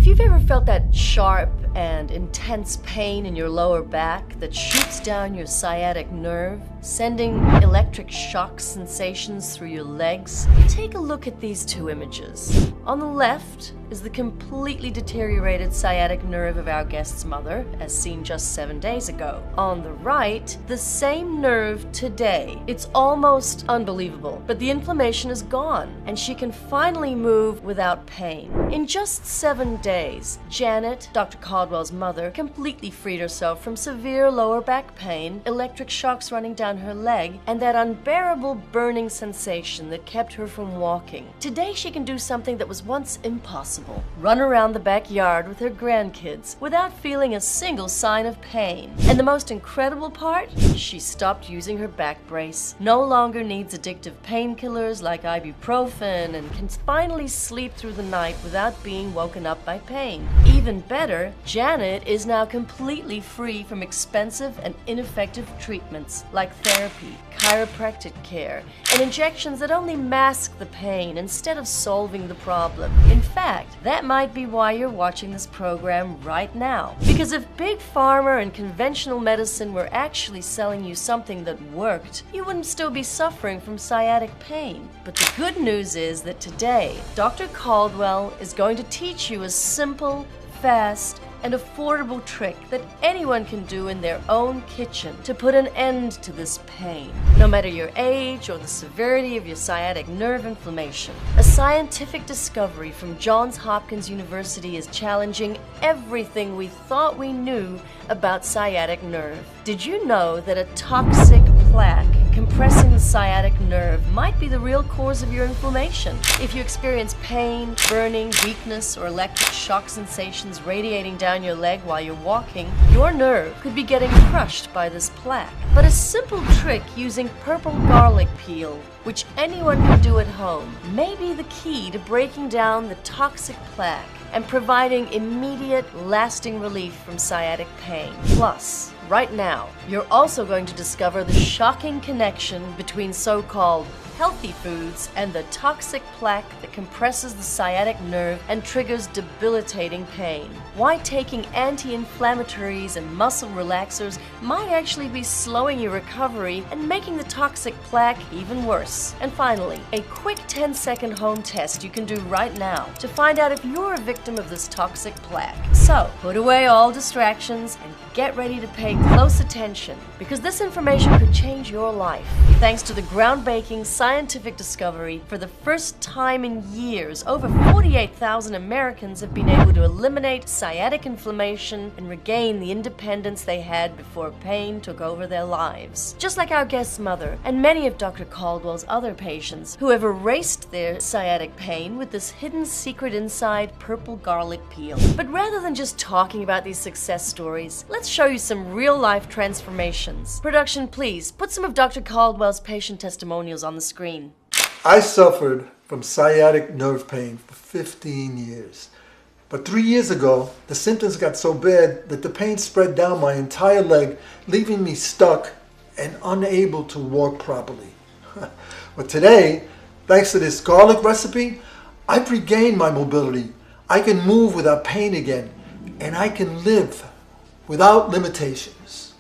you've ever felt that sharp and intense pain in your lower back that shoots down your sciatic nerve, sending electric shock sensations through your legs, take a look at these two images. On the left is the completely deteriorated sciatic nerve of our guest's mother, as seen just 7 days ago. On the right, the same nerve today. It's almost unbelievable, but the inflammation is gone, and she can finally move without pain. In just 7 days, Janet, Dr. Caldwell's mother, completely freed herself from severe lower back pain, electric shocks running down her leg, and that unbearable burning sensation that kept her from walking. Today she can do something that was once impossible. Run around the backyard with her grandkids without feeling a single sign of pain. And the most incredible part? She stopped using her back brace, no longer needs addictive painkillers like ibuprofen, and can finally sleep through the night without being woken up by pain. Even better, Janet is now completely free from expensive and ineffective treatments like therapy, chiropractic care, and injections that only mask the pain instead of solving the problem. In fact, that might be why you're watching this program right now. Because if Big Pharma and conventional medicine were actually selling you something that worked, you wouldn't still be suffering from sciatic pain. But the good news is that today, Dr. Caldwell is going to teach you a simple, fast, and affordable trick that anyone can do in their own kitchen to put an end to this pain, no matter your age or the severity of your sciatic nerve inflammation. A scientific discovery from Johns Hopkins University is challenging everything we thought we knew about sciatic nerve. Did you know that a toxic plaque compressing the sciatic nerve might be the real cause of your inflammation? If you experience pain, burning, weakness, or electric shock sensations radiating down your leg while you're walking, your nerve could be getting crushed by this plaque. But a simple trick using purple garlic peel, which anyone can do at home, may be the key to breaking down the toxic plaque and providing immediate, lasting relief from sciatic pain. Plus, right now, you're also going to discover the shocking connection between so-called healthy foods and the toxic plaque that compresses the sciatic nerve and triggers debilitating pain. Why taking anti-inflammatories and muscle relaxers might actually be slowing your recovery and making the toxic plaque even worse. And finally, a quick 10-second home test you can do right now to find out if you're a victim of this toxic plaque. So, put away all distractions and get ready to pay close attention, because this information could change your life. Thanks to the groundbreaking scientific discovery, for the first time in years, over 48,000 Americans have been able to eliminate sciatic inflammation and regain the independence they had before pain took over their lives. Just like our guest's mother and many of Dr. Caldwell's other patients who have erased their sciatic pain with this hidden secret inside purple garlic peel. But rather than just talking about these success stories, let's show you some real-life transformations. Production, please, put some of Dr. Caldwell's patient testimonials on the screen. I suffered from sciatic nerve pain for 15 years. But 3 years ago, the symptoms got so bad that the pain spread down my entire leg, leaving me stuck and unable to walk properly. But today, thanks to this garlic recipe, I've regained my mobility. I can move without pain again, and I can live without limitations.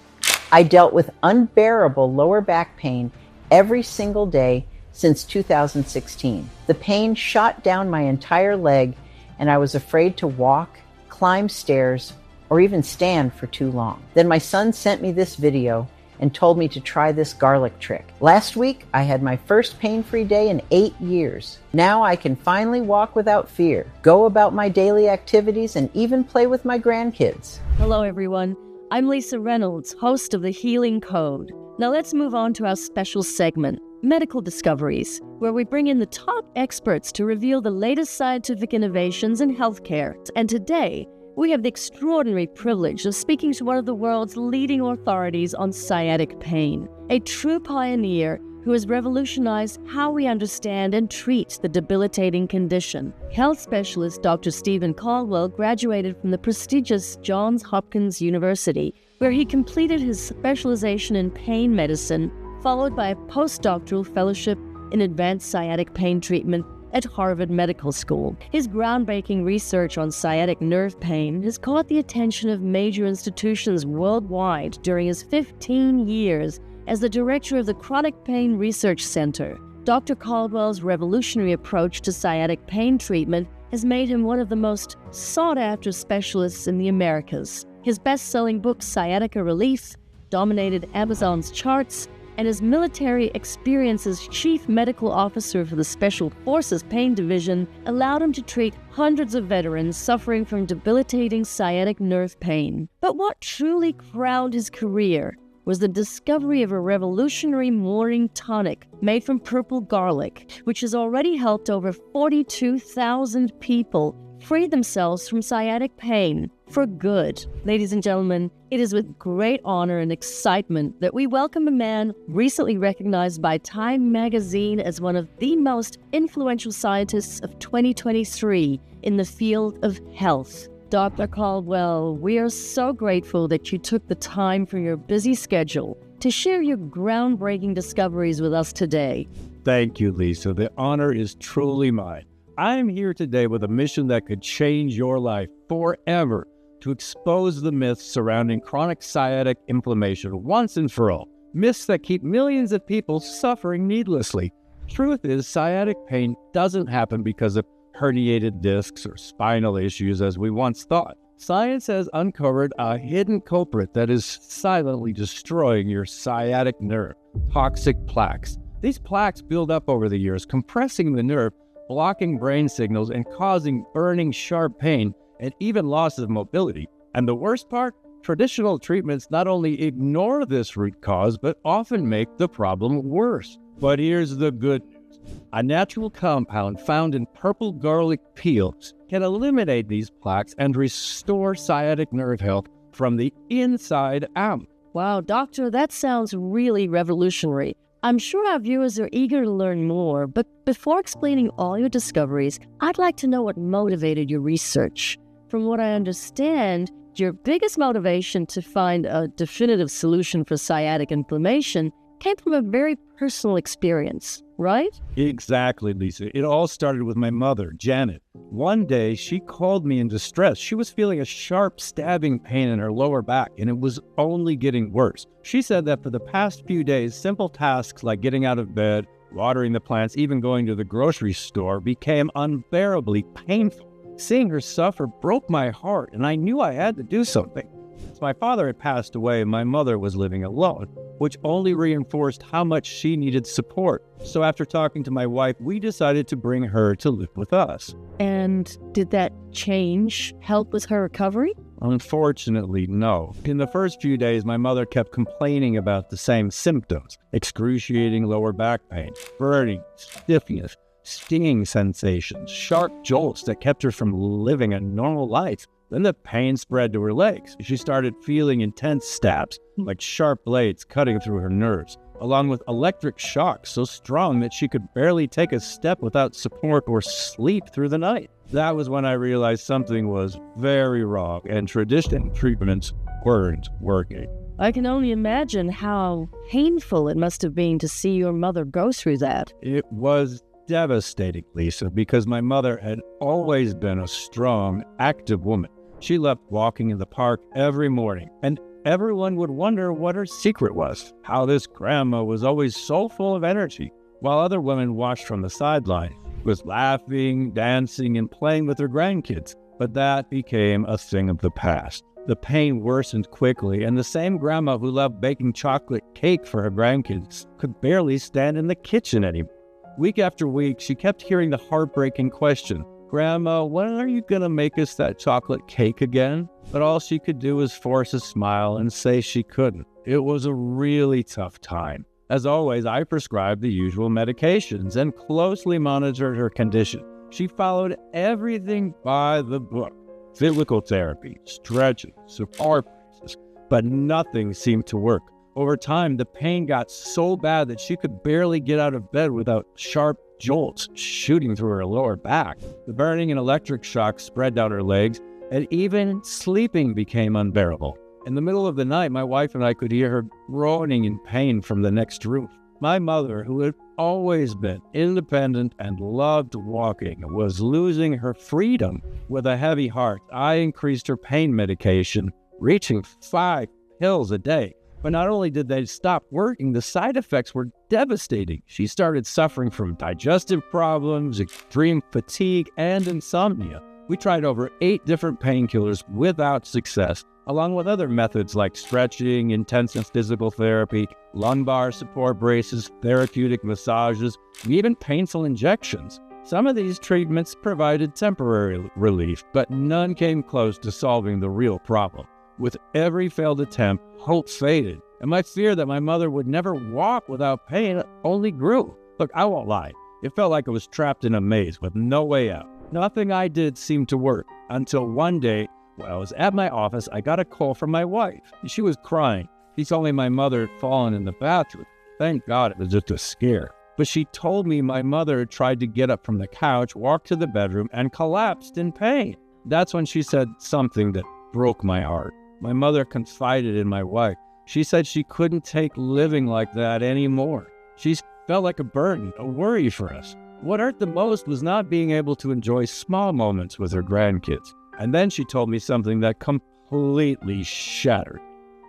I dealt with unbearable lower back pain every single day since 2016. The pain shot down my entire leg, and I was afraid to walk, climb stairs, or even stand for too long. Then my son sent me this video and told me to try this garlic trick. Last week, I had my first pain-free day in 8 years. Now I can finally walk without fear, go about my daily activities, and even play with my grandkids. Hello everyone, I'm Lisa Reynolds, host of The Healing Code. Now let's move on to our special segment, Medical Discoveries, where we bring in the top experts to reveal the latest scientific innovations in healthcare. And today, we have the extraordinary privilege of speaking to one of the world's leading authorities on sciatic pain, a true pioneer who has revolutionized how we understand and treat the debilitating condition. Health specialist Dr. Stephen Caldwell graduated from the prestigious Johns Hopkins University, where he completed his specialization in pain medicine, followed by a postdoctoral fellowship in advanced sciatic pain treatment at Harvard Medical School. His groundbreaking research on sciatic nerve pain has caught the attention of major institutions worldwide during his 15 years as the director of the Chronic Pain Research Center. Dr. Caldwell's revolutionary approach to sciatic pain treatment has made him one of the most sought-after specialists in the Americas. His best-selling book, Sciatica Relief, dominated Amazon's charts, and his military experience as chief medical officer for the Special Forces Pain Division allowed him to treat hundreds of veterans suffering from debilitating sciatic nerve pain. But what truly crowned his career was the discovery of a revolutionary morning tonic made from purple garlic, which has already helped over 42,000 people free themselves from sciatic pain for good. Ladies and gentlemen, it is with great honor and excitement that we welcome a man recently recognized by Time magazine as one of the most influential scientists of 2023 in the field of health. Dr. Caldwell, we are so grateful that you took the time from your busy schedule to share your groundbreaking discoveries with us today. Thank you, Lisa. The honor is truly mine. I'm here today with a mission that could change your life forever, to expose the myths surrounding chronic sciatic inflammation once and for all. Myths that keep millions of people suffering needlessly. Truth is, sciatic pain doesn't happen because of herniated discs or spinal issues as we once thought. Science has uncovered a hidden culprit that is silently destroying your sciatic nerve: toxic plaques. These plaques build up over the years, compressing the nerve, blocking brain signals, and causing burning, sharp pain, and even loss of mobility. And the worst part? Traditional treatments not only ignore this root cause, but often make the problem worse. But here's the good news. A natural compound found in purple garlic peels can eliminate these plaques and restore sciatic nerve health from the inside out. Wow, doctor, that sounds really revolutionary. I'm sure our viewers are eager to learn more, but before explaining all your discoveries, I'd like to know what motivated your research. From what I understand, your biggest motivation to find a definitive solution for sciatic inflammation came from a very personal experience, right? Exactly, Lisa. It all started with my mother, Janet. One day, she called me in distress. She was feeling a sharp stabbing pain in her lower back, and it was only getting worse. She said that for the past few days, simple tasks like getting out of bed, watering the plants, even going to the grocery store became unbearably painful. Seeing her suffer broke my heart, and I knew I had to do something. Since my father had passed away, my mother was living alone, which only reinforced how much she needed support. So after talking to my wife, we decided to bring her to live with us. And did that change help with her recovery? Unfortunately, no. In the first few days, my mother kept complaining about the same symptoms: excruciating lower back pain, burning, stiffness, stinging sensations, sharp jolts that kept her from living a normal life. Then the pain spread to her legs. She started feeling intense stabs, like sharp blades cutting through her nerves, along with electric shocks so strong that she could barely take a step without support or sleep through the night. That was when I realized something was very wrong and traditional treatments weren't working. I can only imagine how painful it must have been to see your mother go through that. It was devastating, Lisa, because my mother had always been a strong, active woman. She loved walking in the park every morning, and everyone would wonder what her secret was, how this grandma was always so full of energy, while other women watched from the sideline, was laughing, dancing, and playing with her grandkids. But that became a thing of the past. The pain worsened quickly, and the same grandma who loved baking chocolate cake for her grandkids could barely stand in the kitchen anymore. Week after week, she kept hearing the heartbreaking question, "Grandma, when are you going to make us that chocolate cake again?" But all she could do was force a smile and say she couldn't. It was a really tough time. As always, I prescribed the usual medications and closely monitored her condition. She followed everything by the book: physical therapy, stretching, support braces, but nothing seemed to work. Over time, the pain got so bad that she could barely get out of bed without sharp jolts shooting through her lower back. The burning and electric shocks spread down her legs, and even sleeping became unbearable. In the middle of the night, my wife and I could hear her groaning in pain from the next room. My mother, who had always been independent and loved walking, was losing her freedom. With a heavy heart, I increased her pain medication, reaching 5 pills a day. But not only did they stop working, the side effects were devastating. She started suffering from digestive problems, extreme fatigue, and insomnia. We tried over 8 different painkillers without success, along with other methods like stretching, intensive physical therapy, lumbar support braces, therapeutic massages, and even painful injections. Some of these treatments provided temporary relief, but none came close to solving the real problem. With every failed attempt, hope faded, and my fear that my mother would never walk without pain only grew. Look, I won't lie. It felt like I was trapped in a maze with no way out. Nothing I did seemed to work, until one day, when I was at my office, I got a call from my wife. She was crying. She told me my mother had fallen in the bathroom. Thank God it was just a scare. But she told me my mother tried to get up from the couch, walked to the bedroom, and collapsed in pain. That's when she said something that broke my heart. My mother confided in my wife. She said she couldn't take living like that anymore. She felt like a burden, a worry for us. What hurt the most was not being able to enjoy small moments with her grandkids. And then she told me something that completely shattered.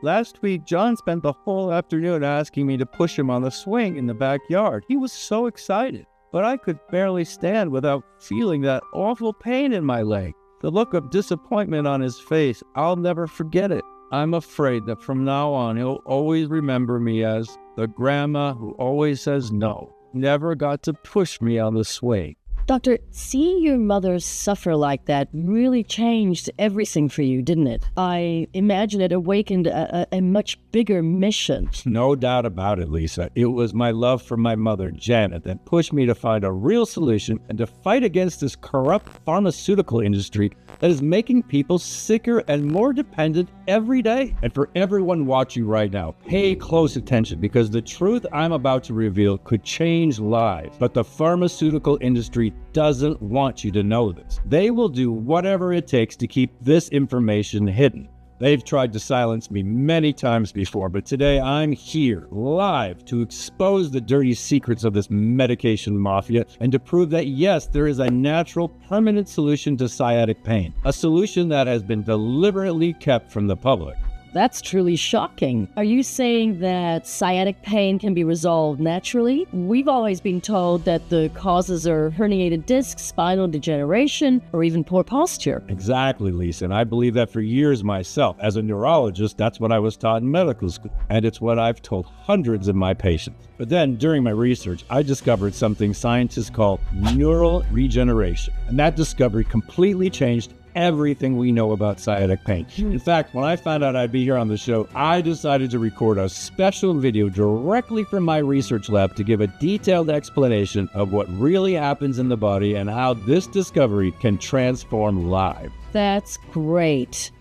Last week, John spent the whole afternoon asking me to push him on the swing in the backyard. He was so excited, but I could barely stand without feeling that awful pain in my leg. The look of disappointment on his face, I'll never forget it. I'm afraid that from now on, he'll always remember me as the grandma who always says no, never got to push me on the swing. Doctor, seeing your mother suffer like that really changed everything for you, didn't it? I imagine it awakened a much bigger mission. No doubt about it, Lisa. It was my love for my mother, Janet, that pushed me to find a real solution and to fight against this corrupt pharmaceutical industry that is making people sicker and more dependent every day. And for everyone watching right now, pay close attention, because the truth I'm about to reveal could change lives. But the pharmaceutical industry doesn't want you to know this. They will do whatever it takes to keep this information hidden. They've tried to silence me many times before, but today I'm here, live, to expose the dirty secrets of this medication mafia and to prove that yes, there is a natural, permanent solution to sciatic pain, a solution that has been deliberately kept from the public. That's truly shocking. Are you saying that sciatic pain can be resolved naturally? We've always been told that the causes are herniated discs, spinal degeneration, or even poor posture. Exactly, Lisa, and I believe that for years myself. As a neurologist, that's what I was taught in medical school, and it's what I've told hundreds of my patients. But then, during my research, I discovered something scientists call neural regeneration, and that discovery completely changed everything we know about sciatic pain. In fact, when I found out I'd be here on the show, I decided to record a special video directly from my research lab to give a detailed explanation of what really happens in the body and how this discovery can transform lives. That's great.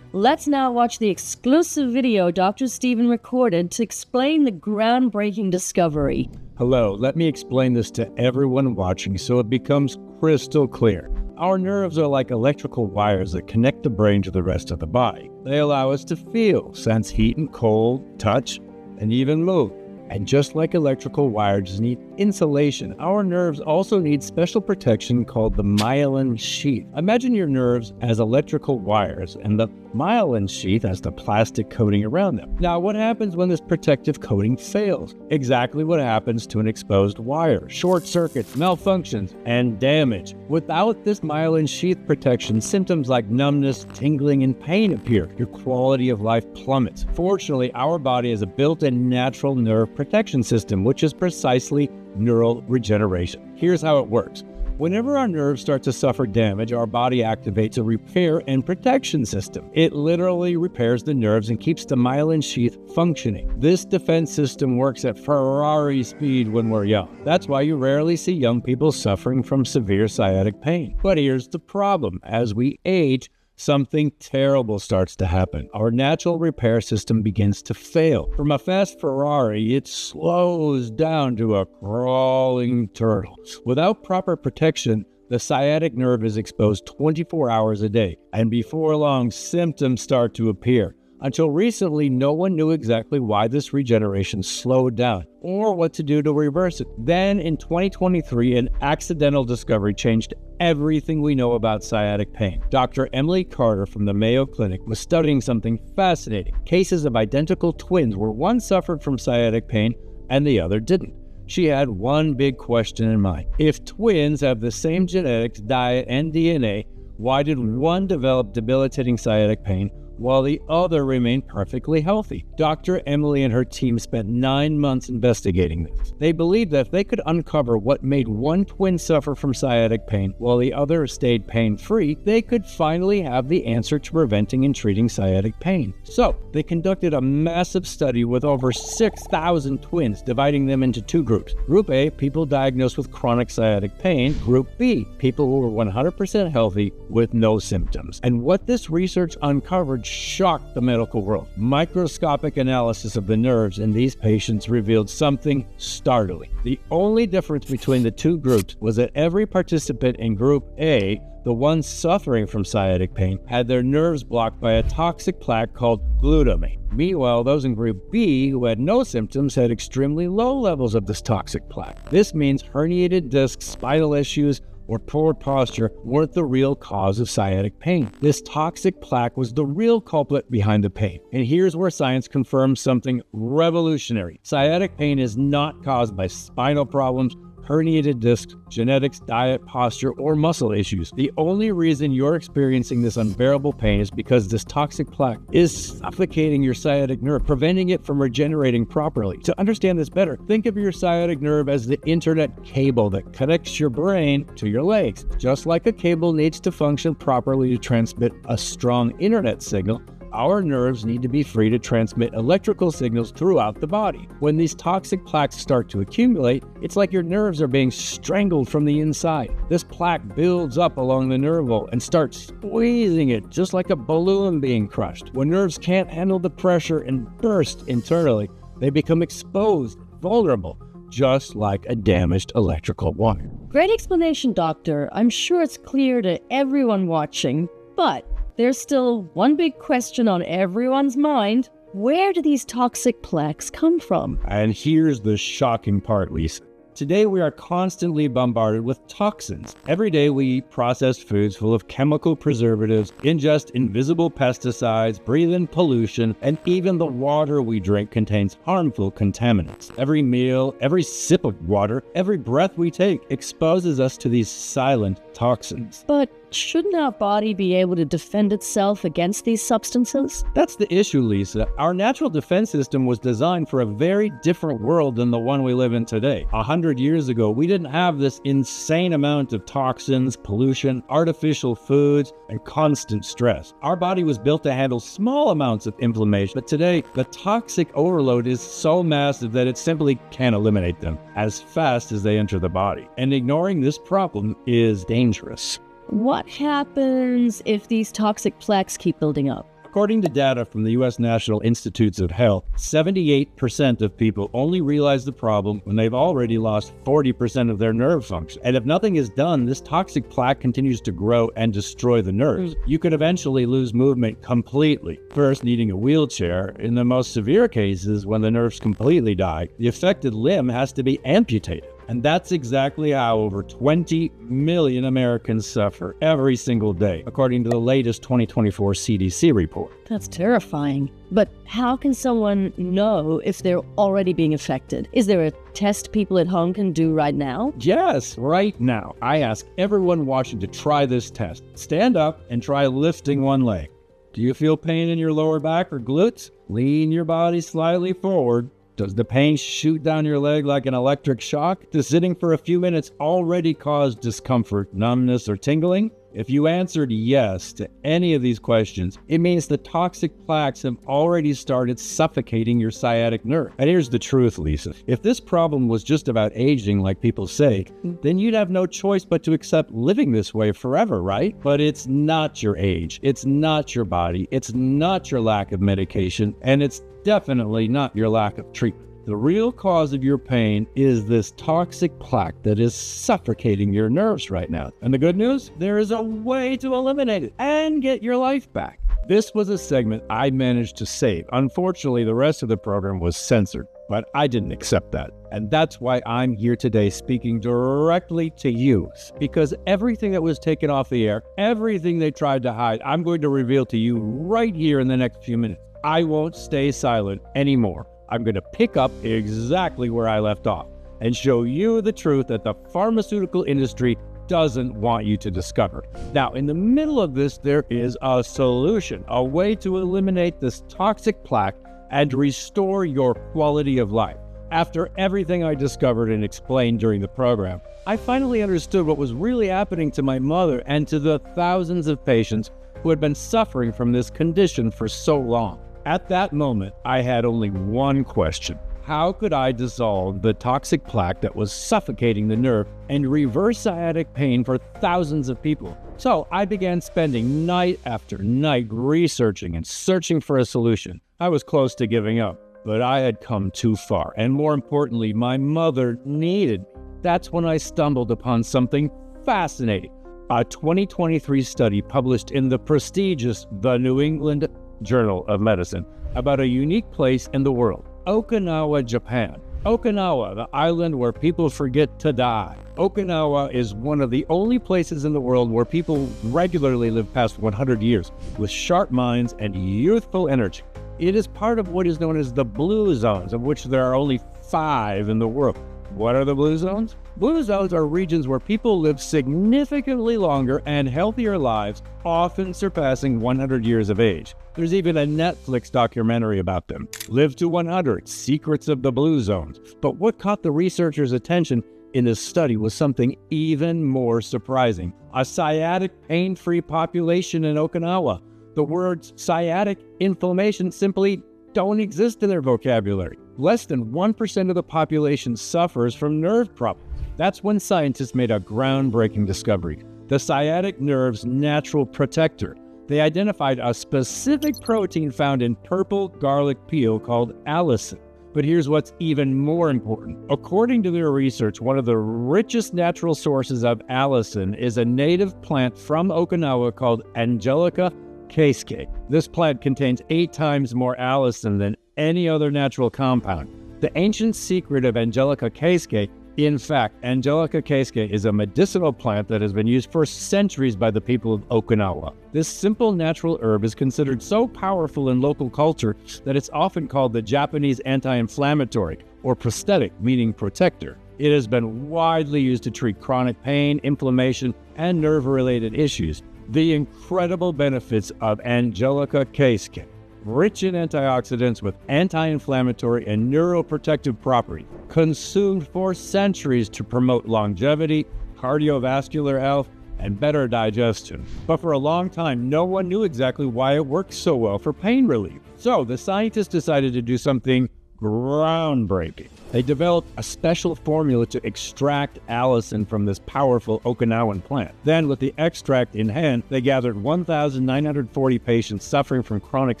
Let's now watch the exclusive video Dr. Stephen recorded to explain the groundbreaking discovery. Hello, let me explain this to everyone watching so it becomes crystal clear. Our nerves are like electrical wires that connect the brain to the rest of the body. They allow us to feel, sense heat and cold, touch, and even move. And just like electrical wires need insulation, our nerves also need special protection called the myelin sheath. Imagine your nerves as electrical wires and the myelin sheath as the plastic coating around them. Now, what happens when this protective coating fails? Exactly what happens to an exposed wire: short circuits, malfunctions, and damage. Without this myelin sheath protection, symptoms like numbness, tingling, and pain appear. Your quality of life plummets. Fortunately, our body has a built-in natural nerve protection system, which is precisely neural regeneration. Here's how it works. Whenever our nerves start to suffer damage, our body activates a repair and protection system. It literally repairs the nerves and keeps the myelin sheath functioning. This defense system works at Ferrari speed when we're young. That's why you rarely see young people suffering from severe sciatic pain. But here's the problem. As we age, something terrible starts to happen. Our natural repair system begins to fail. From a fast Ferrari, it slows down to a crawling turtle. Without proper protection, the sciatic nerve is exposed 24 hours a day, and before long, symptoms start to appear. Until recently, no one knew exactly why this regeneration slowed down or what to do to reverse it. Then in 2023, an accidental discovery changed everything we know about sciatic pain. Dr. Emily Carter from the Mayo Clinic was studying something fascinating. Cases of identical twins where one suffered from sciatic pain and the other didn't. She had one big question in mind. If twins have the same genetics, diet, and DNA, why did one develop debilitating sciatic pain while the other remained perfectly healthy? Dr. Emily and her team spent 9 months investigating this. They believed that if they could uncover what made one twin suffer from sciatic pain while the other stayed pain-free, they could finally have the answer to preventing and treating sciatic pain. So, they conducted a massive study with over 6,000 twins, dividing them into 2 groups. Group A, people diagnosed with chronic sciatic pain. Group B, people who were 100% healthy with no symptoms. And what this research uncovered shocked the medical world. Microscopic analysis of the nerves in these patients revealed something startling. The only difference between the 2 groups was that every participant in Group A, the ones suffering from sciatic pain, had their nerves blocked by a toxic plaque called glutamate. Meanwhile, those in Group B, who had no symptoms, had extremely low levels of this toxic plaque. This means herniated discs, spinal issues, or poor posture weren't the real cause of sciatic pain. This toxic plaque was the real culprit behind the pain. And here's where science confirms something revolutionary. Sciatic pain is not caused by spinal problems, herniated discs, genetics, diet, posture, or muscle issues. The only reason you're experiencing this unbearable pain is because this toxic plaque is suffocating your sciatic nerve, preventing it from regenerating properly. To understand this better, think of your sciatic nerve as the internet cable that connects your brain to your legs. Just like a cable needs to function properly to transmit a strong internet signal, our nerves need to be free to transmit electrical signals throughout the body. When these toxic plaques start to accumulate, it's like your nerves are being strangled from the inside. This plaque builds up along the nerve root and starts squeezing it, just like a balloon being crushed. When nerves can't handle the pressure and burst internally, they become exposed, vulnerable, just like a damaged electrical wire. Great explanation, Doctor. I'm sure it's clear to everyone watching, but there's still one big question on everyone's mind. Where do these toxic plaques come from? And here's the shocking part, Lisa. Today, we are constantly bombarded with toxins. Every day, we eat processed foods full of chemical preservatives, ingest invisible pesticides, breathe in pollution, and even the water we drink contains harmful contaminants. Every meal, every sip of water, every breath we take exposes us to these silent toxins. But shouldn't our body be able to defend itself against these substances? That's the issue, Lisa. Our natural defense system was designed for a very different world than the one we live in today. 100 years ago, we didn't have this insane amount of toxins, pollution, artificial foods, and constant stress. Our body was built to handle small amounts of inflammation, but today, the toxic overload is so massive that it simply can't eliminate them as fast as they enter the body. And ignoring this problem is dangerous. What happens if these toxic plaques keep building up? According to data from the U.S. National Institutes of Health, 78% of people only realize the problem when they've already lost 40% of their nerve function. And if nothing is done, this toxic plaque continues to grow and destroy the nerves. You could eventually lose movement completely, first needing a wheelchair. In the most severe cases, when the nerves completely die, the affected limb has to be amputated. And that's exactly how over 20 million Americans suffer every single day, according to the latest 2024 CDC report. That's terrifying. But how can someone know if they're already being affected? Is there a test people at home can do right now? Yes, right now. I ask everyone watching to try this test. Stand up and try lifting one leg. Do you feel pain in your lower back or glutes? Lean your body slightly forward. Does the pain shoot down your leg like an electric shock? Does sitting for a few minutes already cause discomfort, numbness, or tingling? If you answered yes to any of these questions, it means the toxic plaques have already started suffocating your sciatic nerve. And here's the truth, Lisa. If this problem was just about aging, like people say, then you'd have no choice but to accept living this way forever, right? But it's not your age. It's not your body. It's not your lack of medication. And it's definitely not your lack of treatment. The real cause of your pain is this toxic plaque that is suffocating your nerves right now. And the good news? There is a way to eliminate it and get your life back. This was a segment I managed to save. Unfortunately, the rest of the program was censored, but I didn't accept that. And that's why I'm here today speaking directly to you, because everything that was taken off the air, everything they tried to hide, I'm going to reveal to you right here in the next few minutes. I won't stay silent anymore. I'm going to pick up exactly where I left off and show you the truth that the pharmaceutical industry doesn't want you to discover. Now, in the middle of this, there is a solution, a way to eliminate this toxic plaque and restore your quality of life. After everything I discovered and explained during the program, I finally understood what was really happening to my mother and to the thousands of patients who had been suffering from this condition for so long. At that moment, I had only one question. How could I dissolve the toxic plaque that was suffocating the nerve and reverse sciatic pain for thousands of people? So I began spending night after night researching and searching for a solution. I was close to giving up, but I had come too far, and more importantly, my mother needed me. That's when I stumbled upon something fascinating. A 2023 study published in the prestigious The New England Journal of Medicine about a unique place in the world. Okinawa, Japan. Okinawa, the island where people forget to die. Okinawa is one of the only places in the world where people regularly live past 100 years with sharp minds and youthful energy. It is part of what is known as the blue zones, of which there are only 5 in the world. What are the blue zones? Blue zones are regions where people live significantly longer and healthier lives, often surpassing 100 years of age. There's even a Netflix documentary about them, Live to 100, Secrets of the Blue Zones. But what caught the researchers' attention in this study was something even more surprising. A sciatic pain-free population in Okinawa. The words sciatic inflammation simply don't exist in their vocabulary. Less than 1% of the population suffers from nerve problems. That's when scientists made a groundbreaking discovery, the sciatic nerve's natural protector. They identified a specific protein found in purple garlic peel called allicin. But here's what's even more important. According to their research, one of the richest natural sources of allicin is a native plant from Okinawa called Angelica cascae. This plant contains 8 times more allicin than any other natural compound. The ancient secret of Angelica cascae, in fact, Angelica cascae is a medicinal plant that has been used for centuries by the people of Okinawa. This simple natural herb is considered so powerful in local culture that it's often called the Japanese anti-inflammatory, or prosthetic, meaning protector. It has been widely used to treat chronic pain, inflammation, and nerve-related issues. The incredible benefits of Angelica cascae. Rich in antioxidants with anti-inflammatory and neuroprotective properties, consumed for centuries to promote longevity, cardiovascular health, and better digestion. But for a long time, no one knew exactly why it works so well for pain relief. So the scientists decided to do something groundbreaking. They developed a special formula to extract allicin from this powerful Okinawan plant. Then, with the extract in hand, they gathered 1,940 patients suffering from chronic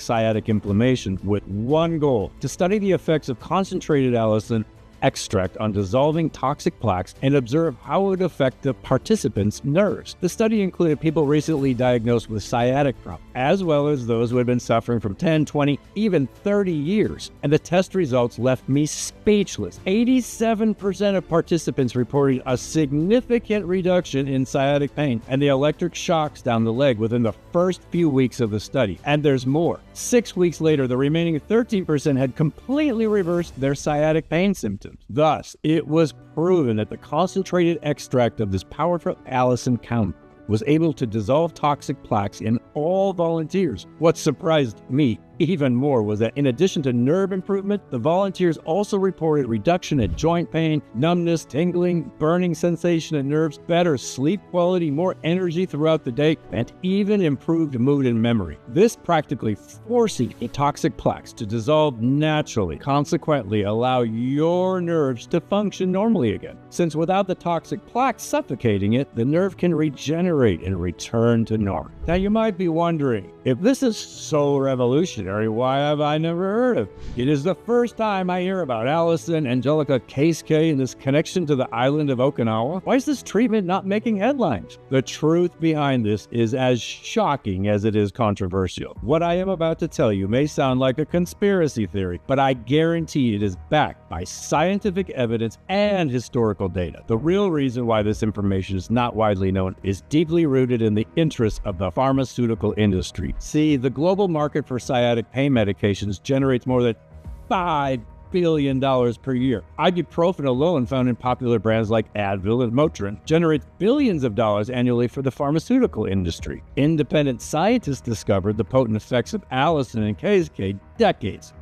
sciatic inflammation with one goal: to study the effects of concentrated allicin extract on dissolving toxic plaques and observe how it would affect the participants' nerves. The study included people recently diagnosed with sciatic problems, as well as those who had been suffering from 10, 20, even 30 years. And the test results left me speechless. 87% of participants reported a significant reduction in sciatic pain and the electric shocks down the leg within the first few weeks of the study. And there's more. 6 weeks later, the remaining 13% had completely reversed their sciatic pain symptoms. Thus, it was proven that the concentrated extract of this powerful allicin compound was able to dissolve toxic plaques in all volunteers. What surprised me even more was that in addition to nerve improvement, the volunteers also reported reduction in joint pain, numbness, tingling, burning sensation in nerves, better sleep quality, more energy throughout the day, and even improved mood and memory. This practically forcing toxic plaques to dissolve naturally, consequently allow your nerves to function normally again. Since without the toxic plaque suffocating it, the nerve can regenerate and return to normal. Now you might be wondering, if this is so revolutionary, extraordinary. Why have I never heard of it? It is the first time I hear about Allison Angelica Keisuke and this connection to the island of Okinawa. Why is this treatment not making headlines? The truth behind this is as shocking as it is controversial. What I am about to tell you may sound like a conspiracy theory, but I guarantee it is backed by scientific evidence and historical data. The real reason why this information is not widely known is deeply rooted in the interests of the pharmaceutical industry. See, the global market for sciatic pain medications generates more than $5 billion per year. Ibuprofen alone, found in popular brands like Advil and Motrin, generates billions of dollars annually for the pharmaceutical industry. Independent scientists discovered the potent effects of Allison and Keisuke decades.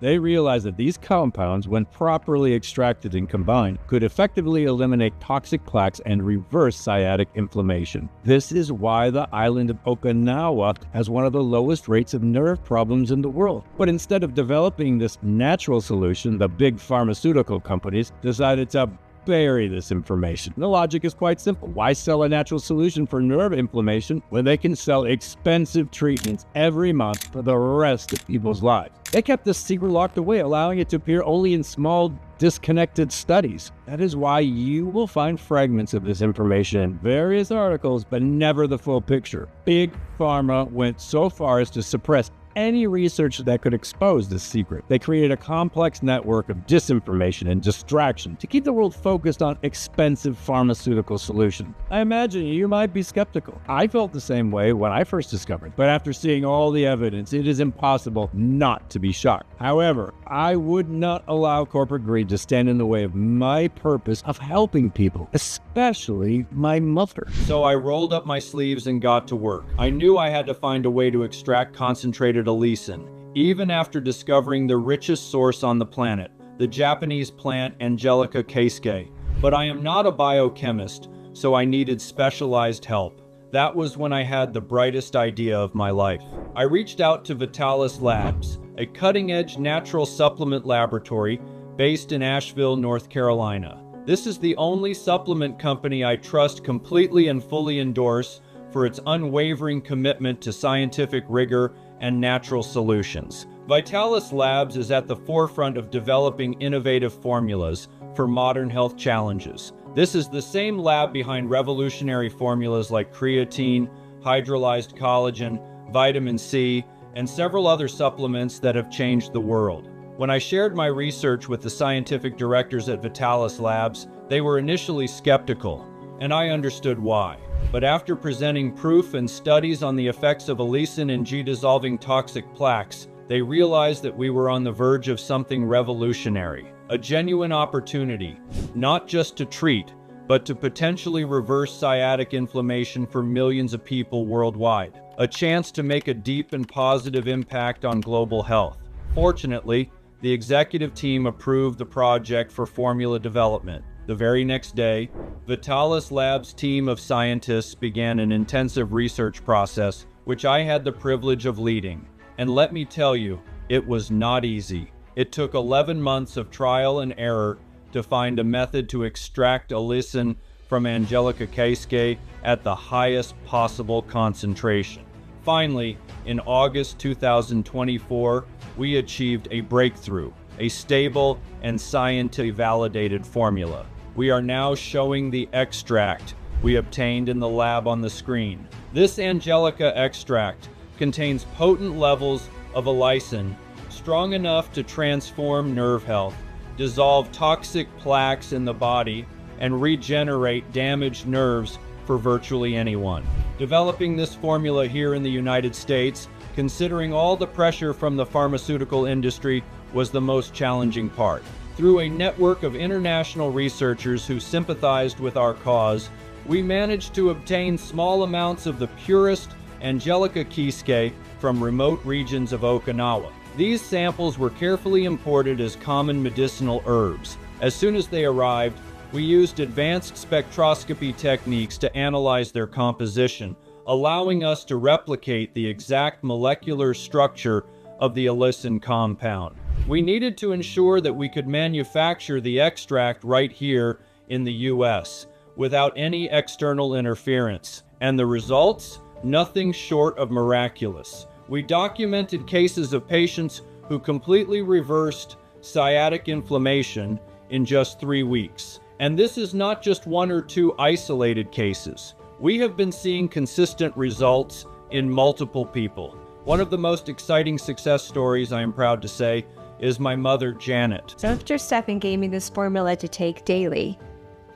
They realized that these compounds, when properly extracted and combined, could effectively eliminate toxic plaques and reverse sciatic inflammation. This is why the island of Okinawa has one of the lowest rates of nerve problems in the world. But instead of developing this natural solution, the big pharmaceutical companies decided to bury this information. The logic is quite simple. Why sell a natural solution for nerve inflammation when they can sell expensive treatments every month for the rest of people's lives? They kept this secret locked away, allowing it to appear only in small, disconnected studies. That is why you will find fragments of this information in various articles, but never the full picture. Big Pharma went so far as to suppress any research that could expose this secret. They created a complex network of disinformation and distraction to keep the world focused on expensive pharmaceutical solutions. I imagine you might be skeptical. I felt the same way when I first discovered, but after seeing all the evidence, it is impossible not to be shocked. However, I would not allow corporate greed to stand in the way of my purpose of helping people, especially my mother. So I rolled up my sleeves and got to work. I knew I had to find a way to extract concentrated allicin, even after discovering the richest source on the planet, the Japanese plant Angelica Keisuke. But I am not a biochemist, so I needed specialized help. That was when I had the brightest idea of my life. I reached out to Vitalis Labs, a cutting-edge natural supplement laboratory based in Asheville, North Carolina. This is the only supplement company I trust completely and fully endorse for its unwavering commitment to scientific rigor and natural solutions. Vitalis Labs is at the forefront of developing innovative formulas for modern health challenges. This is the same lab behind revolutionary formulas like creatine, hydrolyzed collagen, vitamin C, and several other supplements that have changed the world. When I shared my research with the scientific directors at Vitalis Labs, they were initially skeptical, and I understood why. But after presenting proof and studies on the effects of allicin in G-dissolving toxic plaques, they realized that we were on the verge of something revolutionary, a genuine opportunity, not just to treat, but to potentially reverse sciatic inflammation for millions of people worldwide, a chance to make a deep and positive impact on global health. Fortunately, the executive team approved the project for formula development. The very next day, Vitalis Labs' team of scientists began an intensive research process, which I had the privilege of leading. And let me tell you, it was not easy. It took 11 months of trial and error to find a method to extract allicin from Angelica Keisuke at the highest possible concentration. Finally, in August 2024, we achieved a breakthrough, a stable and scientifically validated formula. We are now showing the extract we obtained in the lab on the screen. This Angelica extract contains potent levels of allicin, strong enough to transform nerve health, dissolve toxic plaques in the body, and regenerate damaged nerves for virtually anyone. Developing this formula here in the United States, considering all the pressure from the pharmaceutical industry, was the most challenging part. Through a network of international researchers who sympathized with our cause, we managed to obtain small amounts of the purest Angelica Keisuke from remote regions of Okinawa. These samples were carefully imported as common medicinal herbs. As soon as they arrived, we used advanced spectroscopy techniques to analyze their composition, allowing us to replicate the exact molecular structure of the allicin compound. We needed to ensure that we could manufacture the extract right here in the US without any external interference. And the results? Nothing short of miraculous. We documented cases of patients who completely reversed sciatic inflammation in just 3 weeks. And this is not just 1 or 2 isolated cases. We have been seeing consistent results in multiple people. One of the most exciting success stories, I am proud to say, is my mother, Janet. Dr. Stephan gave me this formula to take daily.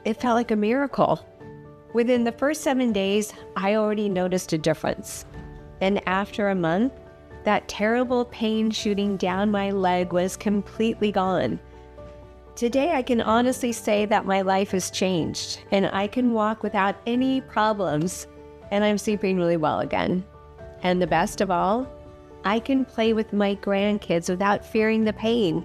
It felt like a miracle. Within the first 7 days, I already noticed a difference. Then after a month, that terrible pain shooting down my leg was completely gone. Today, I can honestly say that my life has changed, and I can walk without any problems, and I'm sleeping really well again. And the best of all, I can play with my grandkids without fearing the pain.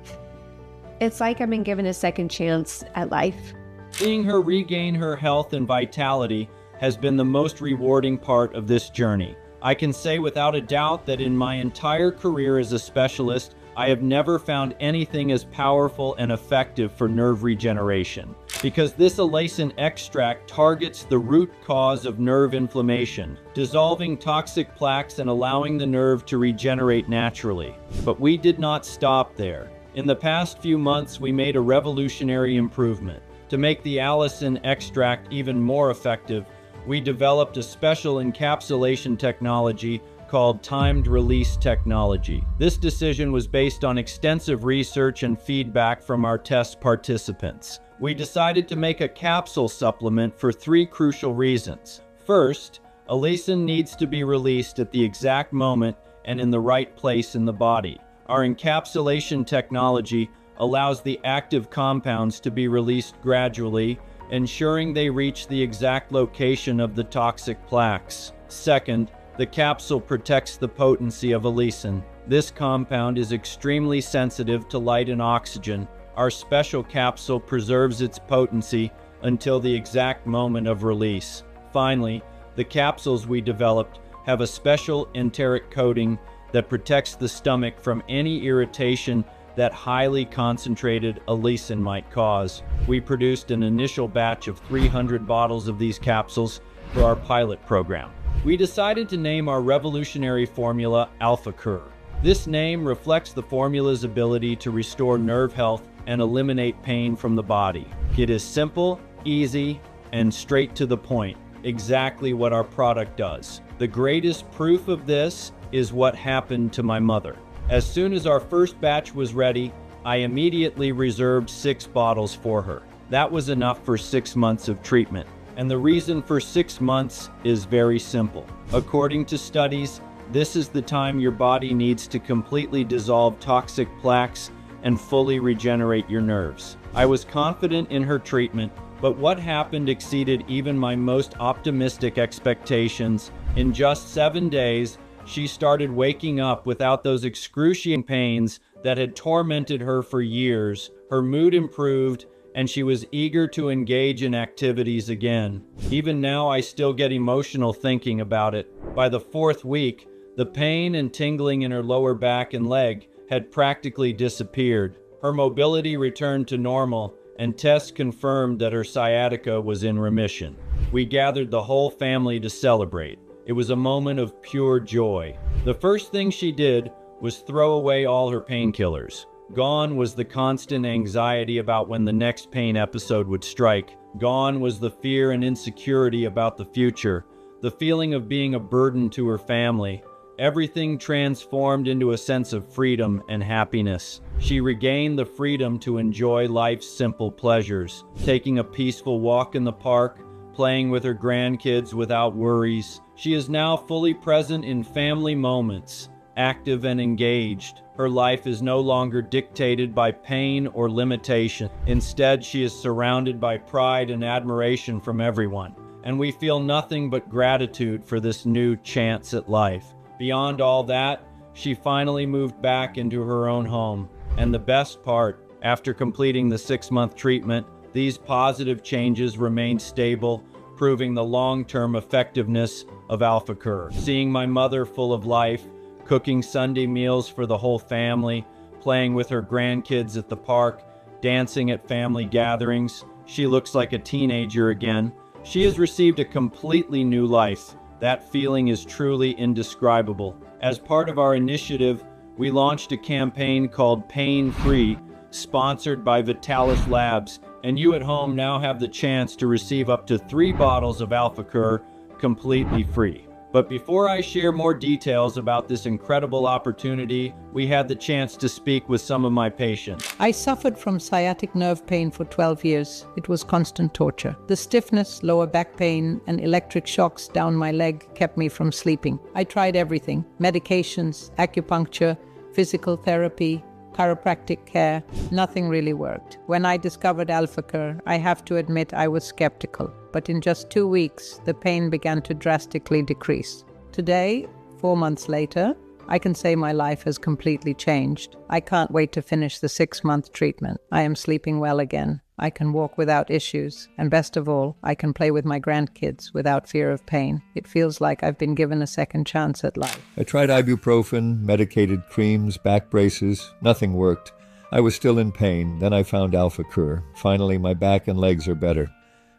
It's like I've been given a second chance at life. Seeing her regain her health and vitality has been the most rewarding part of this journey. I can say without a doubt that in my entire career as a specialist, I have never found anything as powerful and effective for nerve regeneration, because this allicin extract targets the root cause of nerve inflammation, dissolving toxic plaques and allowing the nerve to regenerate naturally. But we did not stop there. In the past few months, we made a revolutionary improvement. To make the allicin extract even more effective, we developed a special encapsulation technology called timed release technology. This decision was based on extensive research and feedback from our test participants. We decided to make a capsule supplement for 3 crucial reasons. First, allicin needs to be released at the exact moment and in the right place in the body. Our encapsulation technology allows the active compounds to be released gradually, ensuring they reach the exact location of the toxic plaques. Second, the capsule protects the potency of allicin. This compound is extremely sensitive to light and oxygen. Our special capsule preserves its potency until the exact moment of release. Finally, the capsules we developed have a special enteric coating that protects the stomach from any irritation that highly concentrated allicin might cause. We produced an initial batch of 300 bottles of these capsules for our pilot program. We decided to name our revolutionary formula AlphaCur. This name reflects the formula's ability to restore nerve health and eliminate pain from the body. It is simple, easy, and straight to the point, exactly what our product does. The greatest proof of this is what happened to my mother. As soon as our first batch was ready, I immediately reserved 6 bottles for her. That was enough for 6 months of treatment. And the reason for 6 months is very simple. According to studies, this is the time your body needs to completely dissolve toxic plaques and fully regenerate your nerves. I was confident in her treatment, but what happened exceeded even my most optimistic expectations. In just 7 days, she started waking up without those excruciating pains that had tormented her for years. Her mood improved, and she was eager to engage in activities again. Even now, I still get emotional thinking about it. By the 4th week, the pain and tingling in her lower back and leg had practically disappeared. Her mobility returned to normal, and tests confirmed that her sciatica was in remission. We gathered the whole family to celebrate. It was a moment of pure joy. The first thing she did was throw away all her painkillers. Gone was the constant anxiety about when the next pain episode would strike. Gone was the fear and insecurity about the future, the feeling of being a burden to her family. Everything transformed into a sense of freedom and happiness. She regained the freedom to enjoy life's simple pleasures, taking a peaceful walk in the park, playing with her grandkids without worries. She is now fully present in family moments, active and engaged. Her life is no longer dictated by pain or limitation. Instead, she is surrounded by pride and admiration from everyone, and we feel nothing but gratitude for this new chance at life. Beyond all that, she finally moved back into her own home. And the best part, after completing the 6-month treatment, these positive changes remained stable, proving the long-term effectiveness of AlphaCur. Seeing my mother full of life, cooking Sunday meals for the whole family, playing with her grandkids at the park, dancing at family gatherings. She looks like a teenager again. She has received a completely new life, That feeling is truly indescribable. As part of our initiative, we launched a campaign called Pain Free, sponsored by Vitalis Labs, and you at home now have the chance to receive up to 3 bottles of AlphaCur completely free. But before I share more details about this incredible opportunity, we had the chance to speak with some of my patients. I suffered from sciatic nerve pain for 12 years. It was constant torture. The stiffness, lower back pain, and electric shocks down my leg kept me from sleeping. I tried everything: medications, acupuncture, physical therapy, chiropractic care. Nothing really worked. When I discovered AlphaCur, I have to admit I was skeptical. But in just 2 weeks, the pain began to drastically decrease. Today, 4 months later, I can say my life has completely changed. I can't wait to finish the 6-month treatment. I am sleeping well again. I can walk without issues. And best of all, I can play with my grandkids without fear of pain. It feels like I've been given a second chance at life. I tried ibuprofen, medicated creams, back braces. Nothing worked. I was still in pain. Then I found AlphaCur. Finally, my back and legs are better.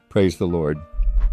Praise the Lord.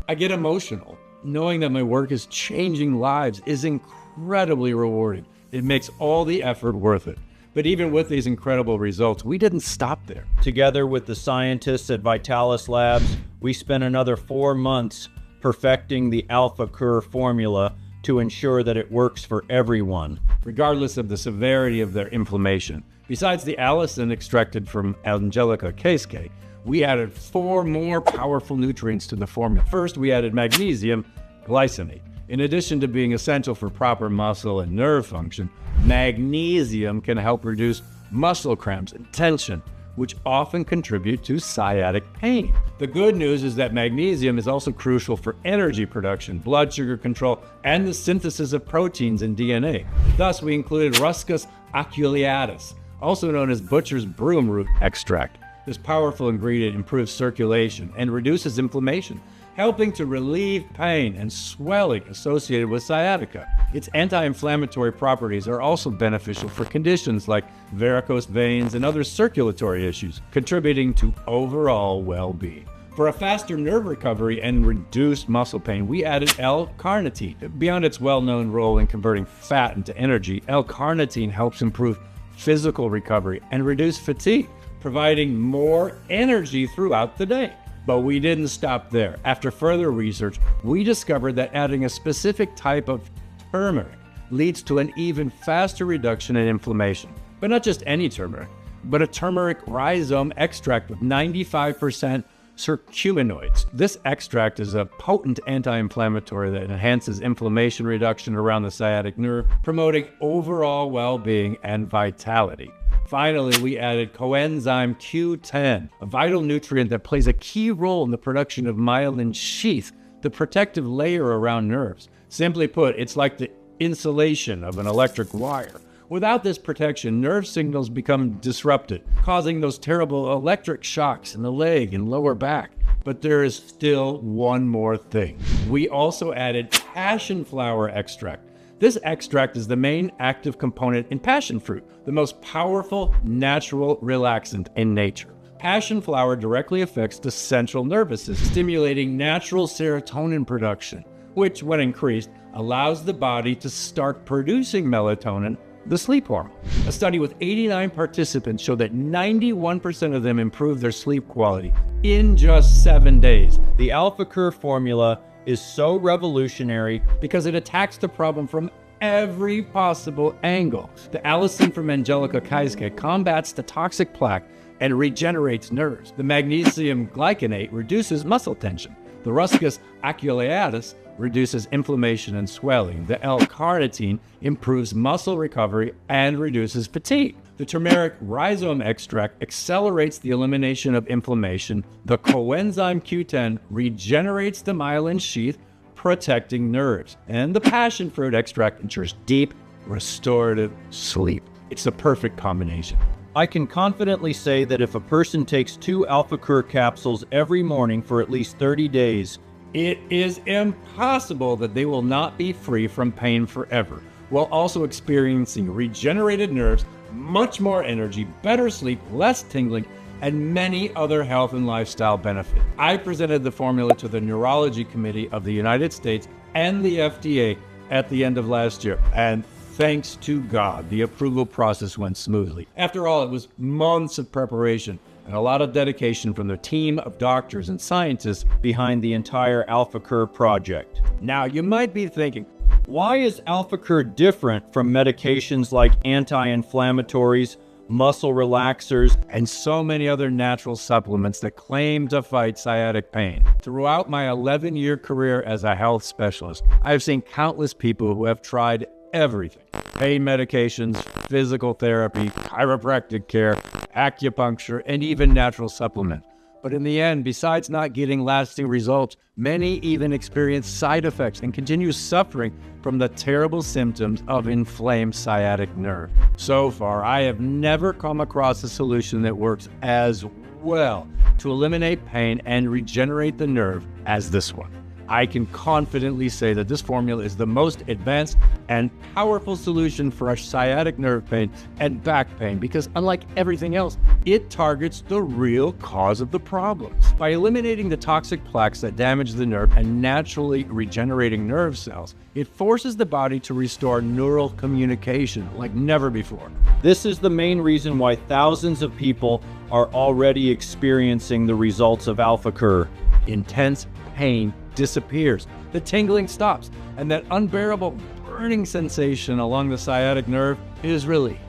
I get emotional. Knowing that my work is changing lives is incredibly rewarding. It makes all the effort worth it. But even with these incredible results, we didn't stop there. Together with the scientists at Vitalis Labs, we spent another 4 months perfecting the AlphaCur formula to ensure that it works for everyone, regardless of the severity of their inflammation. Besides the allicin extracted from Angelica cascae, we added 4 more powerful nutrients to the formula. First, we added magnesium glycinate. In addition to being essential for proper muscle and nerve function, magnesium can help reduce muscle cramps and tension, which often contribute to sciatic pain. The good news is that magnesium is also crucial for energy production, blood sugar control, and the synthesis of proteins in DNA. Thus, we included Ruscus aculeatus, also known as butcher's broom root extract. This powerful ingredient improves circulation and reduces inflammation, helping to relieve pain and swelling associated with sciatica. Its anti-inflammatory properties are also beneficial for conditions like varicose veins and other circulatory issues, contributing to overall well-being. For a faster nerve recovery and reduced muscle pain, we added L-carnitine. Beyond its well-known role in converting fat into energy, L-carnitine helps improve physical recovery and reduce fatigue, providing more energy throughout the day. But we didn't stop there. After further research, we discovered that adding a specific type of turmeric leads to an even faster reduction in inflammation. But not just any turmeric, but a turmeric rhizome extract with 95% curcuminoids. This extract is a potent anti-inflammatory that enhances inflammation reduction around the sciatic nerve, promoting overall well-being and vitality. Finally, we added coenzyme Q10, a vital nutrient that plays a key role in the production of myelin sheath, the protective layer around nerves. Simply put, it's like the insulation of an electric wire. Without this protection, nerve signals become disrupted, causing those terrible electric shocks in the leg and lower back. But there is still one more thing. We also added passion flower extract. This extract is the main active component in passion fruit, the most powerful natural relaxant in nature. Passion flower directly affects the central nervous system, stimulating natural serotonin production, which, when increased, allows the body to start producing melatonin, the sleep hormone. A study with 89 participants showed that 91% of them improved their sleep quality in just 7 days. The AlphaCur formula is so revolutionary because it attacks the problem from every possible angle. The allicin from Angelica cascae combats the toxic plaque and regenerates nerves. The magnesium glycinate reduces muscle tension. The Ruscus aculeatus reduces inflammation and swelling. The L-carnitine improves muscle recovery and reduces fatigue. The turmeric rhizome extract accelerates the elimination of inflammation. The coenzyme Q10 regenerates the myelin sheath, protecting nerves. And the passion fruit extract ensures deep, restorative sleep. It's the perfect combination. I can confidently say that if a person takes 2 AlphaCur capsules every morning for at least 30 days, it is impossible that they will not be free from pain forever, while also experiencing regenerated nerves, much more energy, better sleep, less tingling, and many other health and lifestyle benefits. I presented the formula to the Neurology Committee of the United States and the FDA at the end of last year. And thanks to God, the approval process went smoothly. After all, it was months of preparation and a lot of dedication from the team of doctors and scientists behind the entire AlphaCur project. Now, you might be thinking, why is AlphaCur different from medications like anti-inflammatories, muscle relaxers, and so many other natural supplements that claim to fight sciatic pain? Throughout my 11-year career as a health specialist, I've seen countless people who have tried everything: pain medications, physical therapy, chiropractic care, acupuncture, and even natural supplements. But in the end, besides not getting lasting results, many even experience side effects and continue suffering from the terrible symptoms of inflamed sciatic nerve. So far, I have never come across a solution that works as well to eliminate pain and regenerate the nerve as this one. I can confidently say that this formula is the most advanced and powerful solution for sciatic nerve pain and back pain because, unlike everything else, it targets the real cause of the problems. By eliminating the toxic plaques that damage the nerve and naturally regenerating nerve cells, it forces the body to restore neural communication like never before. This is the main reason why thousands of people are already experiencing the results of AlphaCur. Intense pain disappears, the tingling stops, and that unbearable burning sensation along the sciatic nerve is relieved,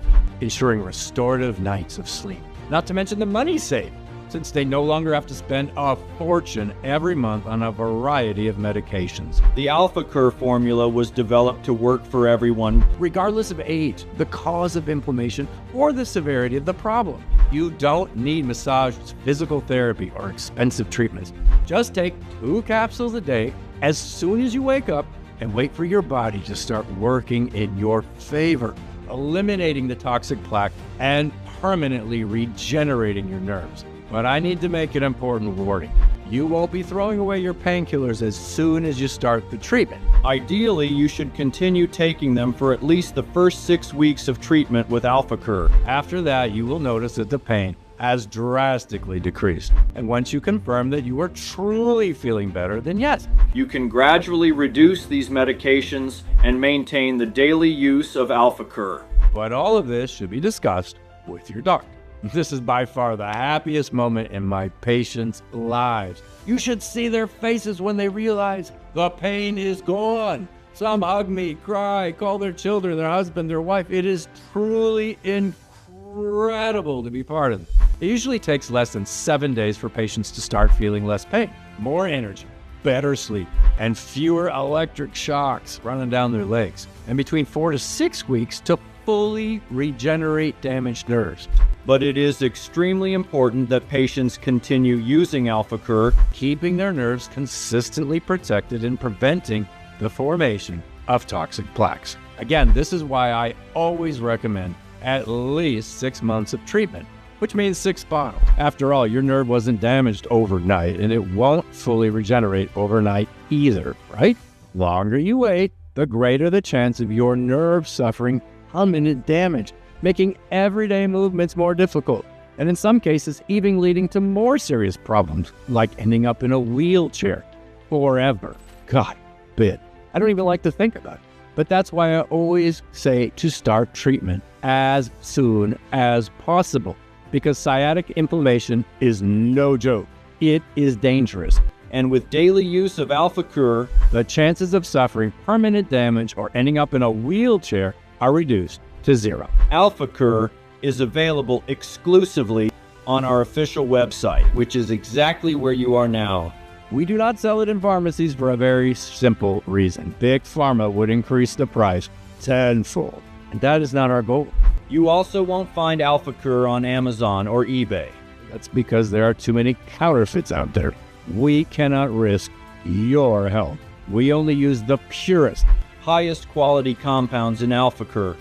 ensuring restorative nights of sleep. Not to mention the money saved, since they no longer have to spend a fortune every month on a variety of medications. The AlphaCur formula was developed to work for everyone, regardless of age, the cause of inflammation, or the severity of the problem. You don't need massages, physical therapy, or expensive treatments. Just take 2 capsules a day as soon as you wake up and wait for your body to start working in your favor, eliminating the toxic plaque and permanently regenerating your nerves. But I need to make an important warning. You won't be throwing away your painkillers as soon as you start the treatment. Ideally, you should continue taking them for at least the first 6 weeks of treatment with AlphaCur. After that, you will notice that the pain has drastically decreased. And once you confirm that you are truly feeling better, then yes, you can gradually reduce these medications and maintain the daily use of AlphaCur. But all of this should be discussed with your doctor. This is by far the happiest moment in my patients' lives. You should see their faces when they realize the pain is gone. Some hug me, cry, call their children, their husband, their wife. It is truly incredible to be part of it. It usually takes less than 7 days for patients to start feeling less pain, more energy, better sleep, and fewer electric shocks running down their legs, and between 4 to 6 weeks to fully regenerate damaged nerves. But it is extremely important that patients continue using AlphaCur, keeping their nerves consistently protected and preventing the formation of toxic plaques. Again, this is why I always recommend at least 6 months of treatment, which means 6 bottles. After all, your nerve wasn't damaged overnight, and it won't fully regenerate overnight either, right? The longer you wait, the greater the chance of your nerve suffering permanent damage, making everyday movements more difficult, and in some cases even leading to more serious problems, like ending up in a wheelchair forever. God forbid. I don't even like to think about it. But that's why I always say to start treatment as soon as possible, because sciatic inflammation is no joke. It is dangerous. And with daily use of AlphaCur, the chances of suffering permanent damage or ending up in a wheelchair are reduced to 0. AlphaCur is available exclusively on our official website, which is exactly where you are now. We do not sell it in pharmacies for a very simple reason. Big Pharma would increase the price tenfold, and that is not our goal. You also won't find AlphaCur on Amazon or eBay. That's because there are too many counterfeits out there. We cannot risk your health. We only use the purest, highest quality compounds in AlphaCur,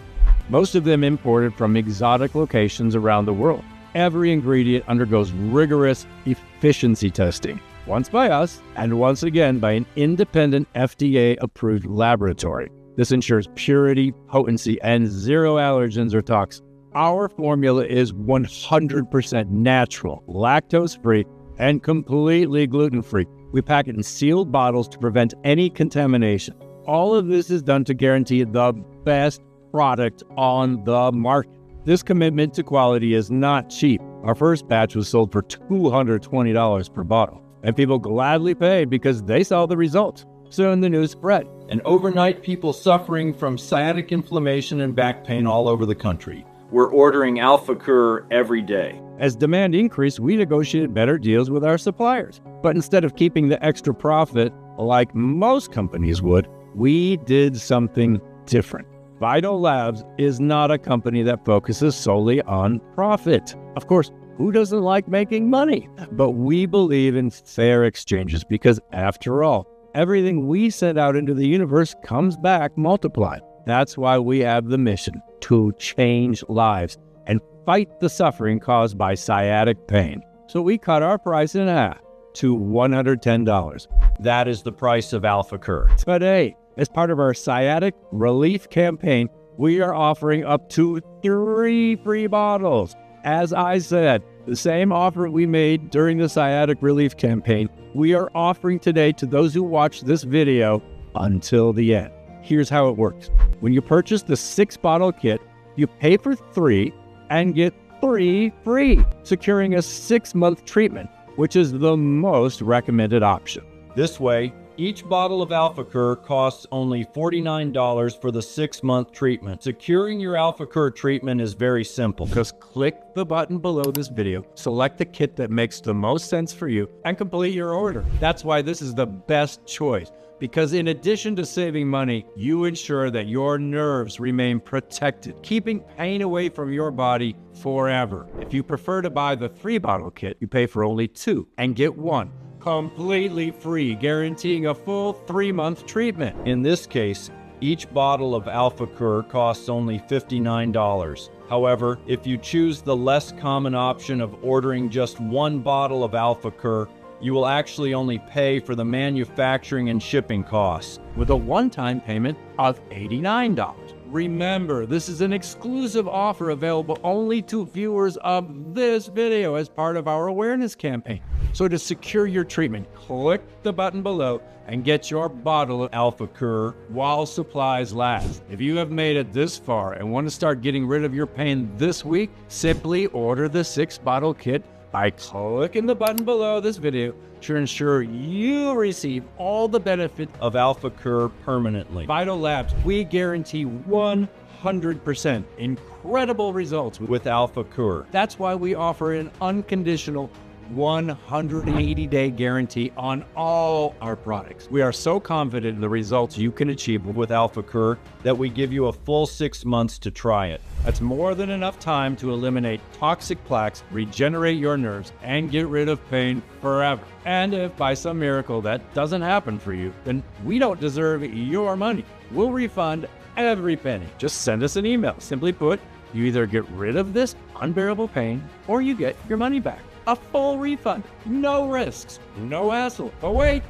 most of them imported from exotic locations around the world. Every ingredient undergoes rigorous efficiency testing, once by us and once again by an independent FDA-approved laboratory. This ensures purity, potency, and 0 allergens or toxins. Our formula is 100% natural, lactose-free, and completely gluten-free, We pack it in sealed bottles to prevent any contamination. All of this is done to guarantee the best product on the market. This commitment to quality is not cheap. Our first batch was sold for $220 per bottle, and people gladly paid because they saw the results. Soon the news spread, and overnight people suffering from sciatic inflammation and back pain all over the country were ordering AlphaCur every day. As demand increased, we negotiated better deals with our suppliers. But instead of keeping the extra profit like most companies would, we did something different. Vital Labs is not a company that focuses solely on profit. Of course, who doesn't like making money? But we believe in fair exchanges because, after all, everything we send out into the universe comes back multiplied. That's why we have the mission to change lives and fight the suffering caused by sciatic pain. So we cut our price in half to $110. That is the price of AlphaCur. Today, as part of our sciatic relief campaign, we are offering up to 3 free bottles. As I said, the same offer we made during the sciatic relief campaign, we are offering today to those who watch this video until the end. Here's how it works. When you purchase the 6-bottle kit, you pay for 3 and get 3 free, securing a 6-month treatment, which is the most recommended option. This way, each bottle of AlphaCur costs only $49 for the 6-month treatment. Securing your AlphaCur treatment is very simple. Just click the button below this video, select the kit that makes the most sense for you, and complete your order. That's why this is the best choice, because in addition to saving money, you ensure that your nerves remain protected, keeping pain away from your body forever. If you prefer to buy the 3-bottle kit, you pay for only 2 and get 1 completely free, guaranteeing a full 3-month treatment. In this case, each bottle of AlphaCur costs only $59. However, if you choose the less common option of ordering just 1 bottle of AlphaCur, you will actually only pay for the manufacturing and shipping costs, with a one-time payment of $89. Remember, this is an exclusive offer available only to viewers of this video as part of our awareness campaign. So to secure your treatment, click the button below and get your bottle of AlphaCur while supplies last. If you have made it this far and want to start getting rid of your pain this week, simply order the 6-bottle kit by clicking the button below this video to ensure you receive all the benefits of AlphaCur permanently. Vital Labs, we guarantee 100% incredible results with AlphaCur. That's why we offer an unconditional 180-day guarantee on all our products. We are so confident in the results you can achieve with AlphaCur that we give you a full 6 months to try it. That's more than enough time to eliminate toxic plaques, regenerate your nerves, and get rid of pain forever. And if by some miracle that doesn't happen for you, then we don't deserve your money. We'll refund every penny. Just send us an email. Simply put, you either get rid of this unbearable pain or you get your money back. A full refund, no risks, no hassle. But wait,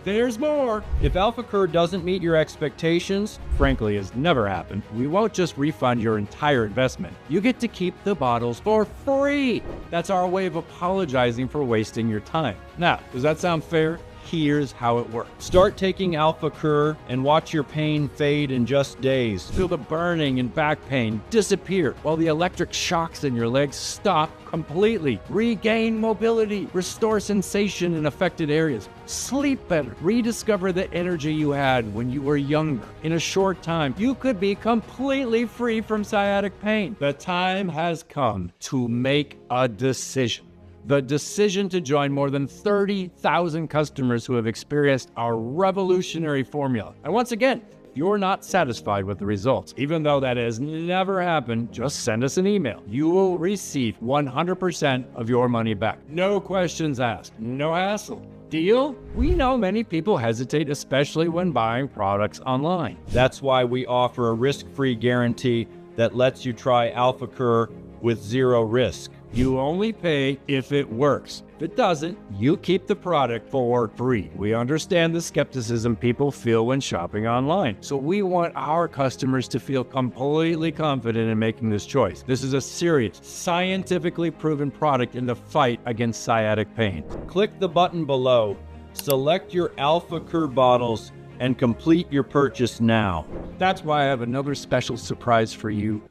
there's more. If AlphaCur doesn't meet your expectations, frankly has never happened, we won't just refund your entire investment. You get to keep the bottles for free. That's our way of apologizing for wasting your time. Now, does that sound fair? Here's how it works. Start taking AlphaCur and watch your pain fade in just days. Feel the burning and back pain disappear while the electric shocks in your legs stop completely. Regain mobility, restore sensation in affected areas, sleep better, rediscover the energy you had when you were younger. In a short time, you could be completely free from sciatic pain. The time has come to make a decision. The decision to join more than 30,000 customers who have experienced our revolutionary formula. And once again, if you're not satisfied with the results, even though that has never happened, just send us an email. You will receive 100% of your money back. No questions asked, no hassle. Deal? We know many people hesitate, especially when buying products online. That's why we offer a risk-free guarantee that lets you try AlphaCur with 0 risk. You only pay if it works. If it doesn't, you keep the product for free. We understand the skepticism people feel when shopping online, so we want our customers to feel completely confident in making this choice. This is a serious, scientifically proven product in the fight against sciatic pain. Click the button below Select your AlphaCur bottles and complete your purchase now. That's why I have another special surprise for you,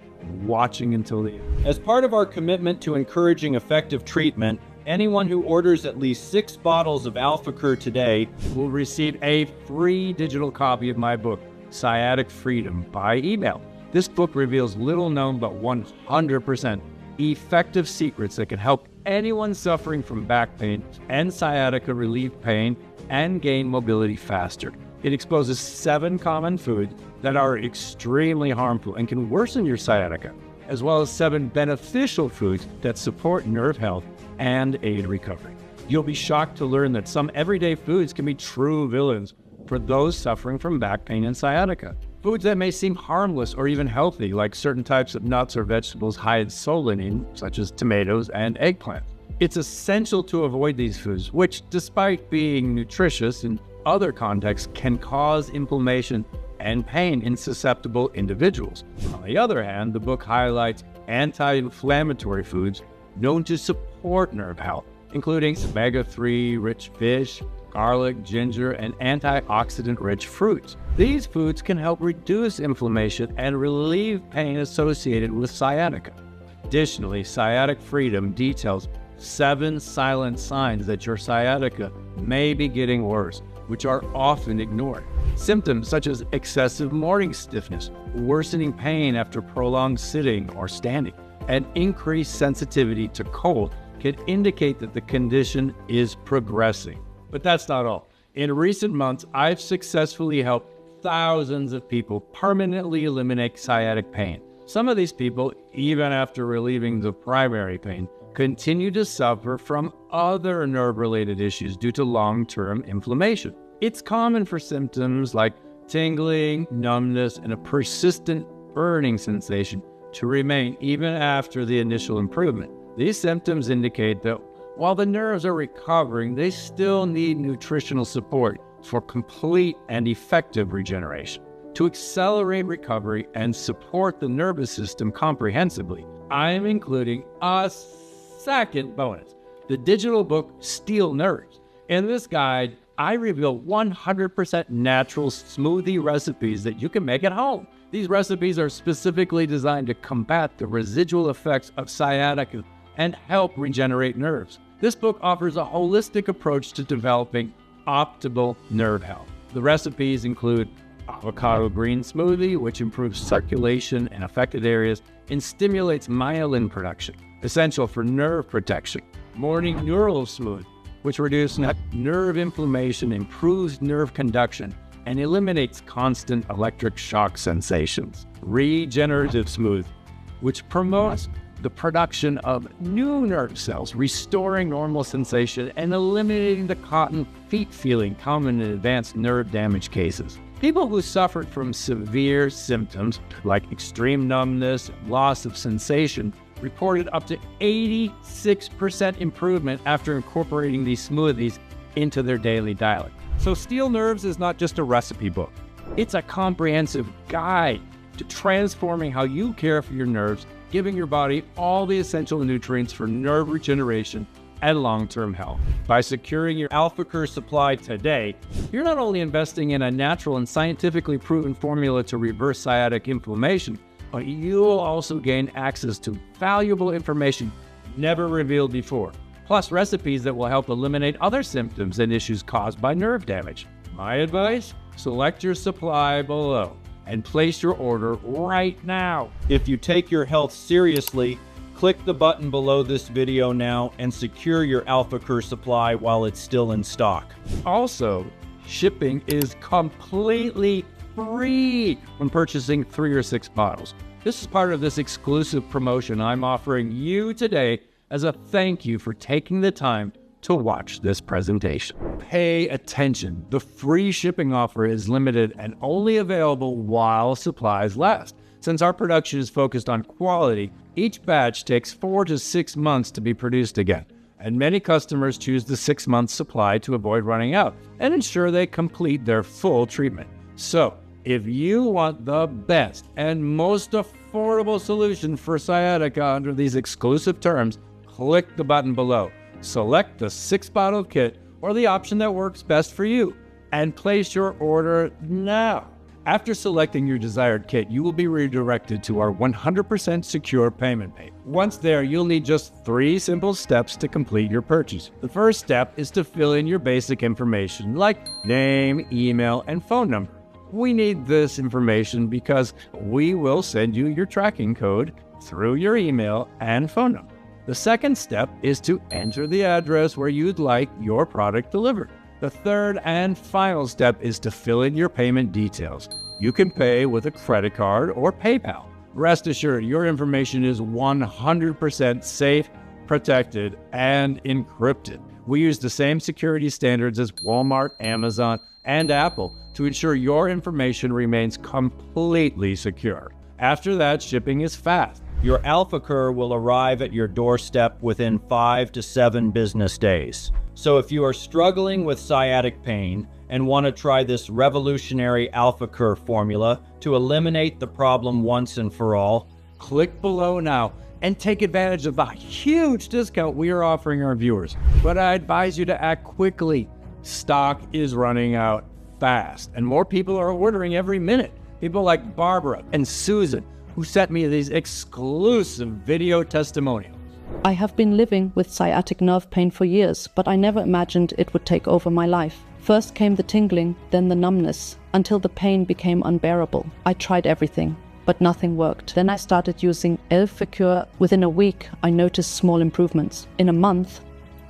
watching until the end. As part of our commitment to encouraging effective treatment, anyone who orders at least 6 bottles of AlphaCur today will receive a free digital copy of my book, Sciatic Freedom, by email. This book reveals little known but 100% effective secrets that can help anyone suffering from back pain and sciatica relieve pain and gain mobility faster. It exposes 7 common foods that are extremely harmful and can worsen your sciatica, as well as 7 beneficial foods that support nerve health and aid recovery. You'll be shocked to learn that some everyday foods can be true villains for those suffering from back pain and sciatica. Foods that may seem harmless or even healthy, like certain types of nuts or vegetables high in solanine, such as tomatoes and eggplant. It's essential to avoid these foods, which, despite being nutritious in other contexts, can cause inflammation and pain in susceptible individuals. On the other hand, the book highlights anti-inflammatory foods known to support nerve health, including omega-3 rich fish, garlic, ginger, and antioxidant-rich fruits. These foods can help reduce inflammation and relieve pain associated with sciatica. Additionally, Sciatic Freedom details 7 silent signs that your sciatica may be getting worse, which are often ignored. Symptoms such as excessive morning stiffness, worsening pain after prolonged sitting or standing, and increased sensitivity to cold can indicate that the condition is progressing. But that's not all. In recent months, I've successfully helped thousands of people permanently eliminate sciatic pain. Some of these people, even after relieving the primary pain, continue to suffer from other nerve-related issues due to long-term inflammation. It's common for symptoms like tingling, numbness, and a persistent burning sensation to remain even after the initial improvement. These symptoms indicate that while the nerves are recovering, they still need nutritional support for complete and effective regeneration. To accelerate recovery and support the nervous system comprehensively, I am including a second bonus, the digital book Steel Nerves. In this guide, I reveal 100% natural smoothie recipes that you can make at home. These recipes are specifically designed to combat the residual effects of sciatica and help regenerate nerves. This book offers a holistic approach to developing optimal nerve health. The recipes include avocado green smoothie, which improves circulation in affected areas and stimulates myelin production, essential for nerve protection. Morning neural smoothie, which reduces nerve inflammation, improves nerve conduction, and eliminates constant electric shock sensations. Regenerative smoothie, which promotes the production of new nerve cells, restoring normal sensation and eliminating the cotton feet feeling common in advanced nerve damage cases. People who suffered from severe symptoms like extreme numbness and loss of sensation reported up to 86% improvement after incorporating these smoothies into their daily diet. So Steel Nerves is not just a recipe book. It's a comprehensive guide to transforming how you care for your nerves, giving your body all the essential nutrients for nerve regeneration and long-term health. By securing your AlphaCur supply today, you're not only investing in a natural and scientifically proven formula to reverse sciatic inflammation, but you'll also gain access to valuable information never revealed before, plus recipes that will help eliminate other symptoms and issues caused by nerve damage. My advice? Select your supply below and place your order right now. If you take your health seriously, click the button below this video now and secure your AlphaCur supply while it's still in stock. Also, shipping is completely free when purchasing 3 or 6 bottles. This is part of this exclusive promotion I'm offering you today as a thank you for taking the time to watch this presentation. Pay attention. The free shipping offer is limited and only available while supplies last. Since our production is focused on quality, each batch takes 4 to 6 months to be produced again, and many customers choose the 6-month supply to avoid running out and ensure they complete their full treatment. So, if you want the best and most affordable solution for sciatica under these exclusive terms, click the button below. Select the 6-bottle kit or the option that works best for you, and place your order now. After selecting your desired kit, you will be redirected to our 100% secure payment page. Once there, you'll need just 3 simple steps to complete your purchase. The first step is to fill in your basic information like name, email, and phone number. We need this information because we will send you your tracking code through your email and phone number. The second step is to enter the address where you'd like your product delivered. The third and final step is to fill in your payment details. You can pay with a credit card or PayPal. Rest assured, your information is 100% safe, protected, and encrypted. We use the same security standards as Walmart, Amazon, and Apple to ensure your information remains completely secure. After that, shipping is fast. Your AlphaCur will arrive at your doorstep within 5 to 7 business days. So if you are struggling with sciatic pain and want to try this revolutionary AlphaCur formula to eliminate the problem once and for all, click below now and take advantage of the huge discount we are offering our viewers. But I advise you to act quickly. Stock is running out fast, and more people are ordering every minute. People like Barbara and Susan, who sent me these exclusive video testimonials. I have been living with sciatic nerve pain for years, but I never imagined it would take over my life. First came the tingling, then the numbness, until the pain became unbearable. I tried everything, but nothing worked. Then I started using AlphaCur. Within a week, I noticed small improvements. In a month,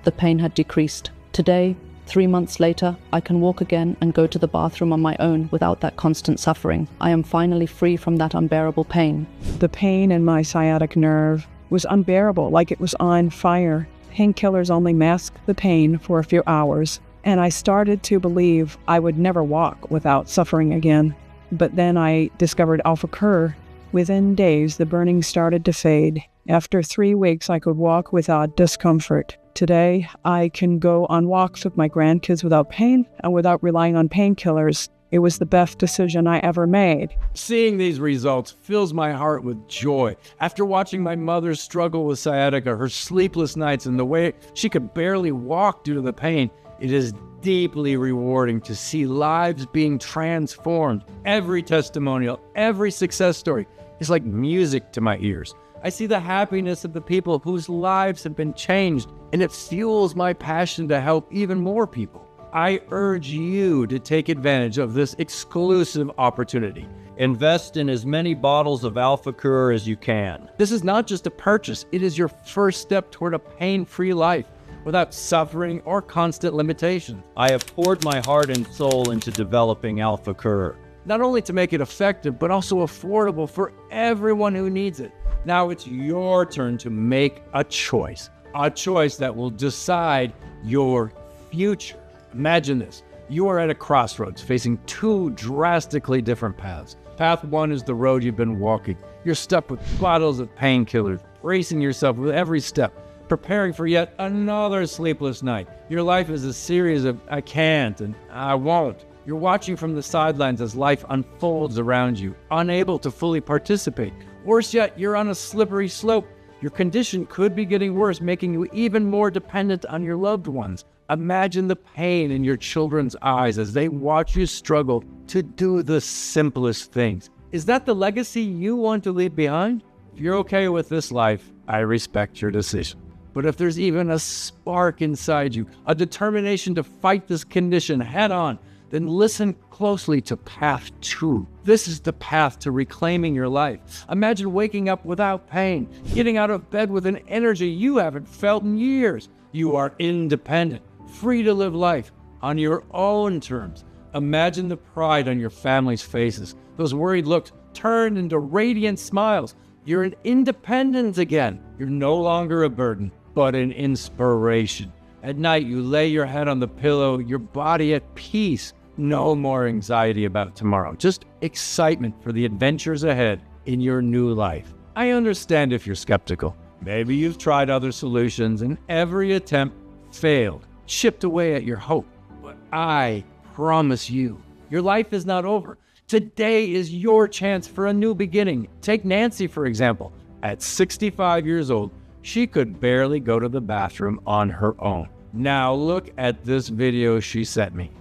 the pain had decreased. Today, 3 months later, I can walk again and go to the bathroom on my own without that constant suffering. I am finally free from that unbearable pain. The pain in my sciatic nerve was unbearable, like it was on fire. Painkillers only masked the pain for a few hours, and I started to believe I would never walk without suffering again. But then I discovered AlphaCur. Within days, the burning started to fade. After 3 weeks, I could walk without discomfort. Today, I can go on walks with my grandkids without pain and without relying on painkillers. It was the best decision I ever made. Seeing these results fills my heart with joy. After watching my mother struggle with sciatica, her sleepless nights, and the way she could barely walk due to the pain, it is deeply rewarding to see lives being transformed. Every testimonial, every success story is like music to my ears. I see the happiness of the people whose lives have been changed, and it fuels my passion to help even more people. I urge you to take advantage of this exclusive opportunity. invest in as many bottles of AlphaCur as you can. This is not just a purchase, it is your first step toward a pain-free life without suffering or constant limitations. I have poured my heart and soul into developing AlphaCur, not only to make it effective, but also affordable for everyone who needs it. Now it's your turn to make a choice that will decide your future. Imagine this. You are at a crossroads facing two drastically different paths. Path one is the road you've been walking. You're stuck with bottles of painkillers, bracing yourself with every step, preparing for yet another sleepless night. Your life is a series of I can't and I won't. You're watching from the sidelines as life unfolds around you, unable to fully participate. Worse yet, you're on a slippery slope. Your condition could be getting worse, making you even more dependent on your loved ones. Imagine the pain in your children's eyes as they watch you struggle to do the simplest things. Is that the legacy you want to leave behind? If you're okay with this life, I respect your decision. But if there's even a spark inside you, a determination to fight this condition head on, then listen closely to path 2. This is the path to reclaiming your life. Imagine waking up without pain, getting out of bed with an energy you haven't felt in years. You are independent, free to live life on your own terms. Imagine the pride on your family's faces. Those worried looks turned into radiant smiles. You're an independent again. You're no longer a burden, but an inspiration. At night, you lay your head on the pillow, your body at peace. No more anxiety about tomorrow, just excitement for the adventures ahead in your new life. I understand if you're skeptical. Maybe you've tried other solutions and every attempt failed, chipped away at your hope. But I promise you, your life is not over. Today is your chance for a new beginning. Take Nancy, for example. At 65 years old, she could barely go to the bathroom on her own. Now look at this video she sent me.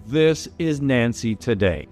This is Nancy today,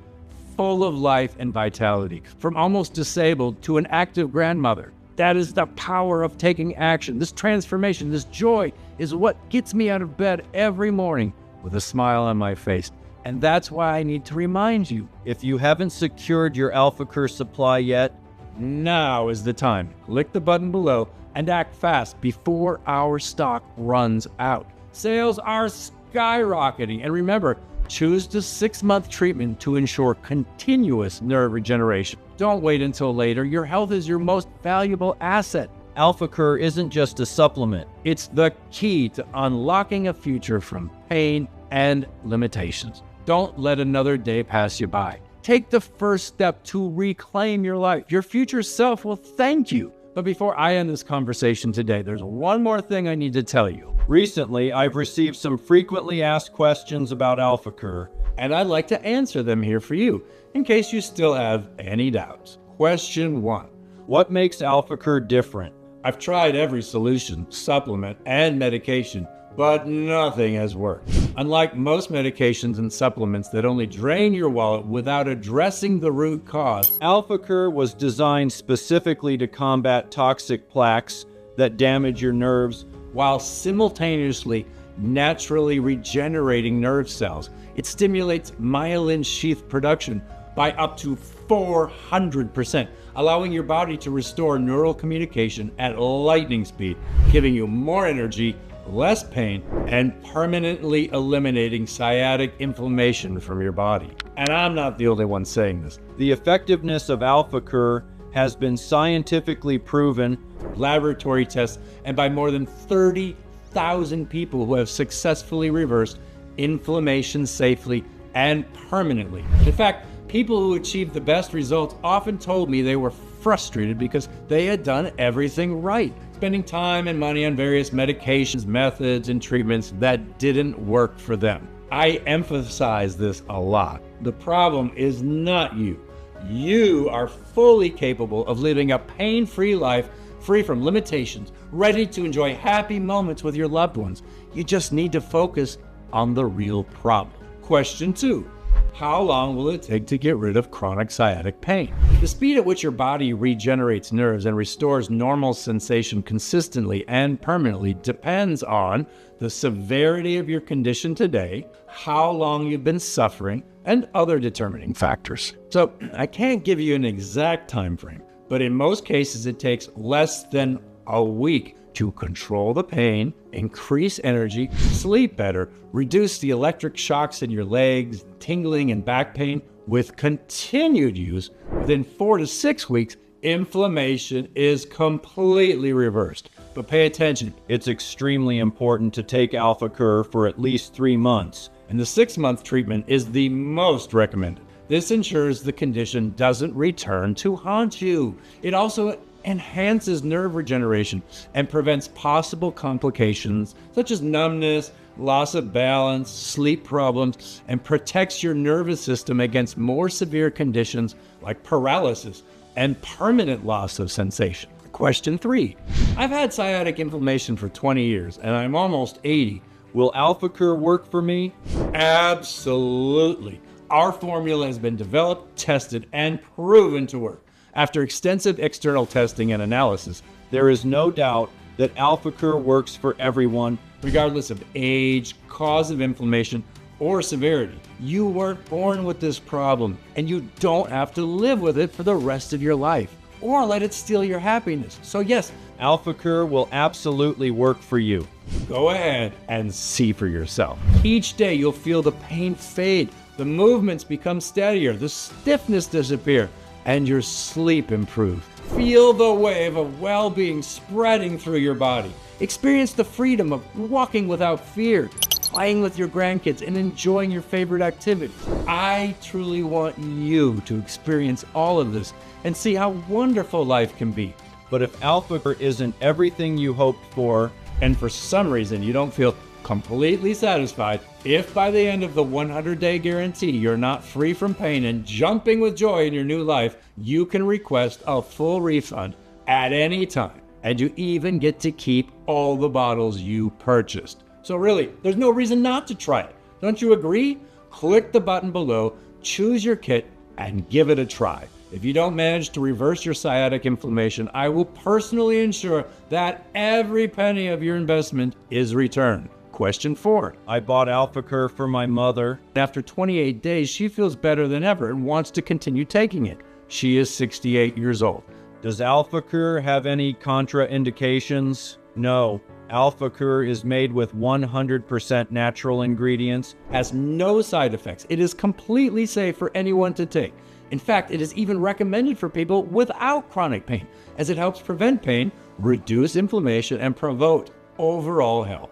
full of life and vitality, from almost disabled to an active grandmother. That is the power of taking action. This transformation, this joy is what gets me out of bed every morning with a smile on my face. And that's why I need to remind you, If you haven't secured your AlphaCur supply yet, now is the time. Click the button below and act fast before our stock runs out. Sales are skyrocketing. And remember, choose the 6-month treatment to ensure continuous nerve regeneration. Don't wait until later. Your health is your most valuable asset. AlphaCur isn't just a supplement. It's the key to unlocking a future from pain and limitations. Don't let another day pass you by. Take the first step to reclaim your life. Your future self will thank you. But before I end this conversation today, there's one more thing I need to tell you. Recently, I've received some frequently asked questions about AlphaCur, And I'd like to answer them here for you, in case you still have any doubts. Question 1. What makes AlphaCur different? I've tried every solution, supplement, and medication, but nothing has worked. Unlike most medications and supplements that only drain your wallet without addressing the root cause, AlphaCur was designed specifically to combat toxic plaques that damage your nerves while simultaneously naturally regenerating nerve cells. It stimulates myelin sheath production by up to 400%, allowing your body to restore neural communication at lightning speed, giving you more energy, less pain, and permanently eliminating sciatic inflammation from your body. And I'm not the only one saying this. The effectiveness of AlphaCur has been scientifically proven, Laboratory tests, and by more than 30,000 people who have successfully reversed inflammation safely and permanently. In fact, people who achieved the best results often told me they were frustrated because they had done everything right, spending time and money on various medications, methods, and treatments that didn't work for them. I emphasize this a lot. The problem is not you. You are fully capable of living a pain-free life, free from limitations, ready to enjoy happy moments with your loved ones. You just need to focus on the real problem. Question 2. How long will it take to get rid of chronic sciatic pain? The speed at which your body regenerates nerves and restores normal sensation consistently and permanently depends on the severity of your condition today, how long you've been suffering, and other determining factors. So I can't give you an exact time frame, but in most cases it takes less than a week to control the pain, increase energy, sleep better, reduce the electric shocks in your legs, tingling and back pain. With continued use, within 4 to 6 weeks, inflammation is completely reversed. But pay attention, it's extremely important to take AlphaCur for at least 3 months. And the 6-month treatment is the most recommended. This ensures the condition doesn't return to haunt you. It also enhances nerve regeneration and prevents possible complications such as numbness, loss of balance, sleep problems, and protects your nervous system against more severe conditions like paralysis and permanent loss of sensation. Question 3. I've had sciatic inflammation for 20 years and I'm almost 80. Will AlphaCur work for me? Absolutely. Our formula has been developed, tested, and proven to work. After extensive external testing and analysis, There is no doubt that AlphaCur works for everyone, regardless of age, cause of inflammation, or severity. You weren't born with this problem, and you don't have to live with it for the rest of your life, or let it steal your happiness. So yes, AlphaCur will absolutely work for you. go ahead and see for yourself. Each day you'll feel the pain fade, the movements become steadier, the stiffness disappear, and your sleep improve. Feel the wave of well-being spreading through your body. Experience the freedom of walking without fear, playing with your grandkids, and enjoying your favorite activities. I truly want you to experience all of this and see how wonderful life can be. But if AlphaCur isn't everything you hoped for, And for some reason you don't feel completely satisfied, if by the end of the 100-day guarantee you're not free from pain and jumping with joy in your new life, you can request a full refund at any time. And you even get to keep all the bottles you purchased. So really, there's no reason not to try it. Don't you agree? Click the button below, choose your kit, and give it a try. If you don't manage to reverse your sciatic inflammation, I will personally ensure that every penny of your investment is returned. Question 4. I bought AlphaCur for my mother. After 28 days, she feels better than ever and wants to continue taking it. She is 68 years old. Does AlphaCur have any contraindications? No. AlphaCur is made with 100% natural ingredients. Has no side effects. It is completely safe for anyone to take. In fact, it is even recommended for people without chronic pain, as it helps prevent pain, reduce inflammation, and promote overall health.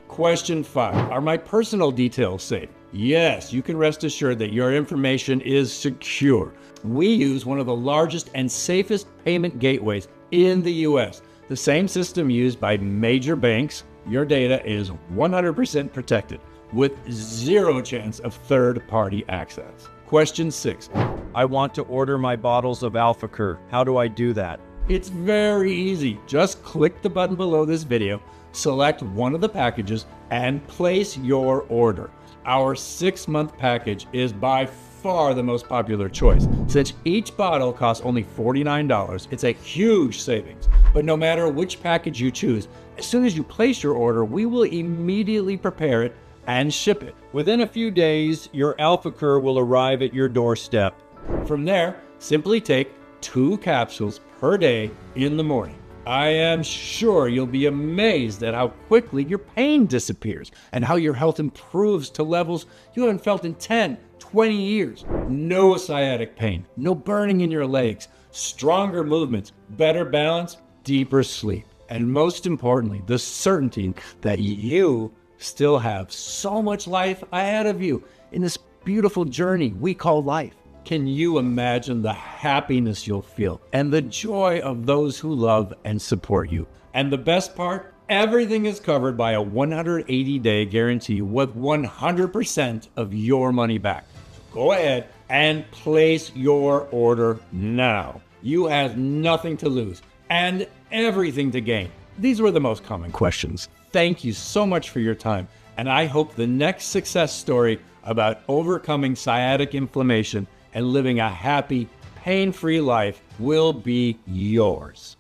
Question 5. Are my personal details safe? Yes, you can rest assured that your information is secure. We use one of the largest and safest payment gateways in the US. The same system used by major banks. Your data is 100% protected with zero chance of third-party access. Question 6. I want to order my bottles of AlphaCur. How do I do that? It's very easy. Just click the button below this video, select one of the packages, and place your order. Our 6-month package is by far the most popular choice. Since each bottle costs only $49, it's a huge savings. But no matter which package you choose, as soon as you place your order, we will immediately prepare it and ship it. Within a few days, your AlphaCur will arrive at your doorstep. From there, simply take 2 capsules per day in the morning. I am sure you'll be amazed at how quickly your pain disappears and how your health improves to levels you haven't felt in 10, 20 years. No sciatic pain, no burning in your legs, stronger movements, better balance, deeper sleep, and most importantly, the certainty that you still have so much life ahead of you in this beautiful journey we call life. Can you imagine the happiness you'll feel and the joy of those who love and support you? And the best part, everything is covered by a 180-day guarantee with 100% of your money back. So go ahead and place your order now. You have nothing to lose and everything to gain. These were the most common questions. Thank you so much for your time, and I hope the next success story about overcoming sciatic inflammation and living a happy, pain-free life will be yours.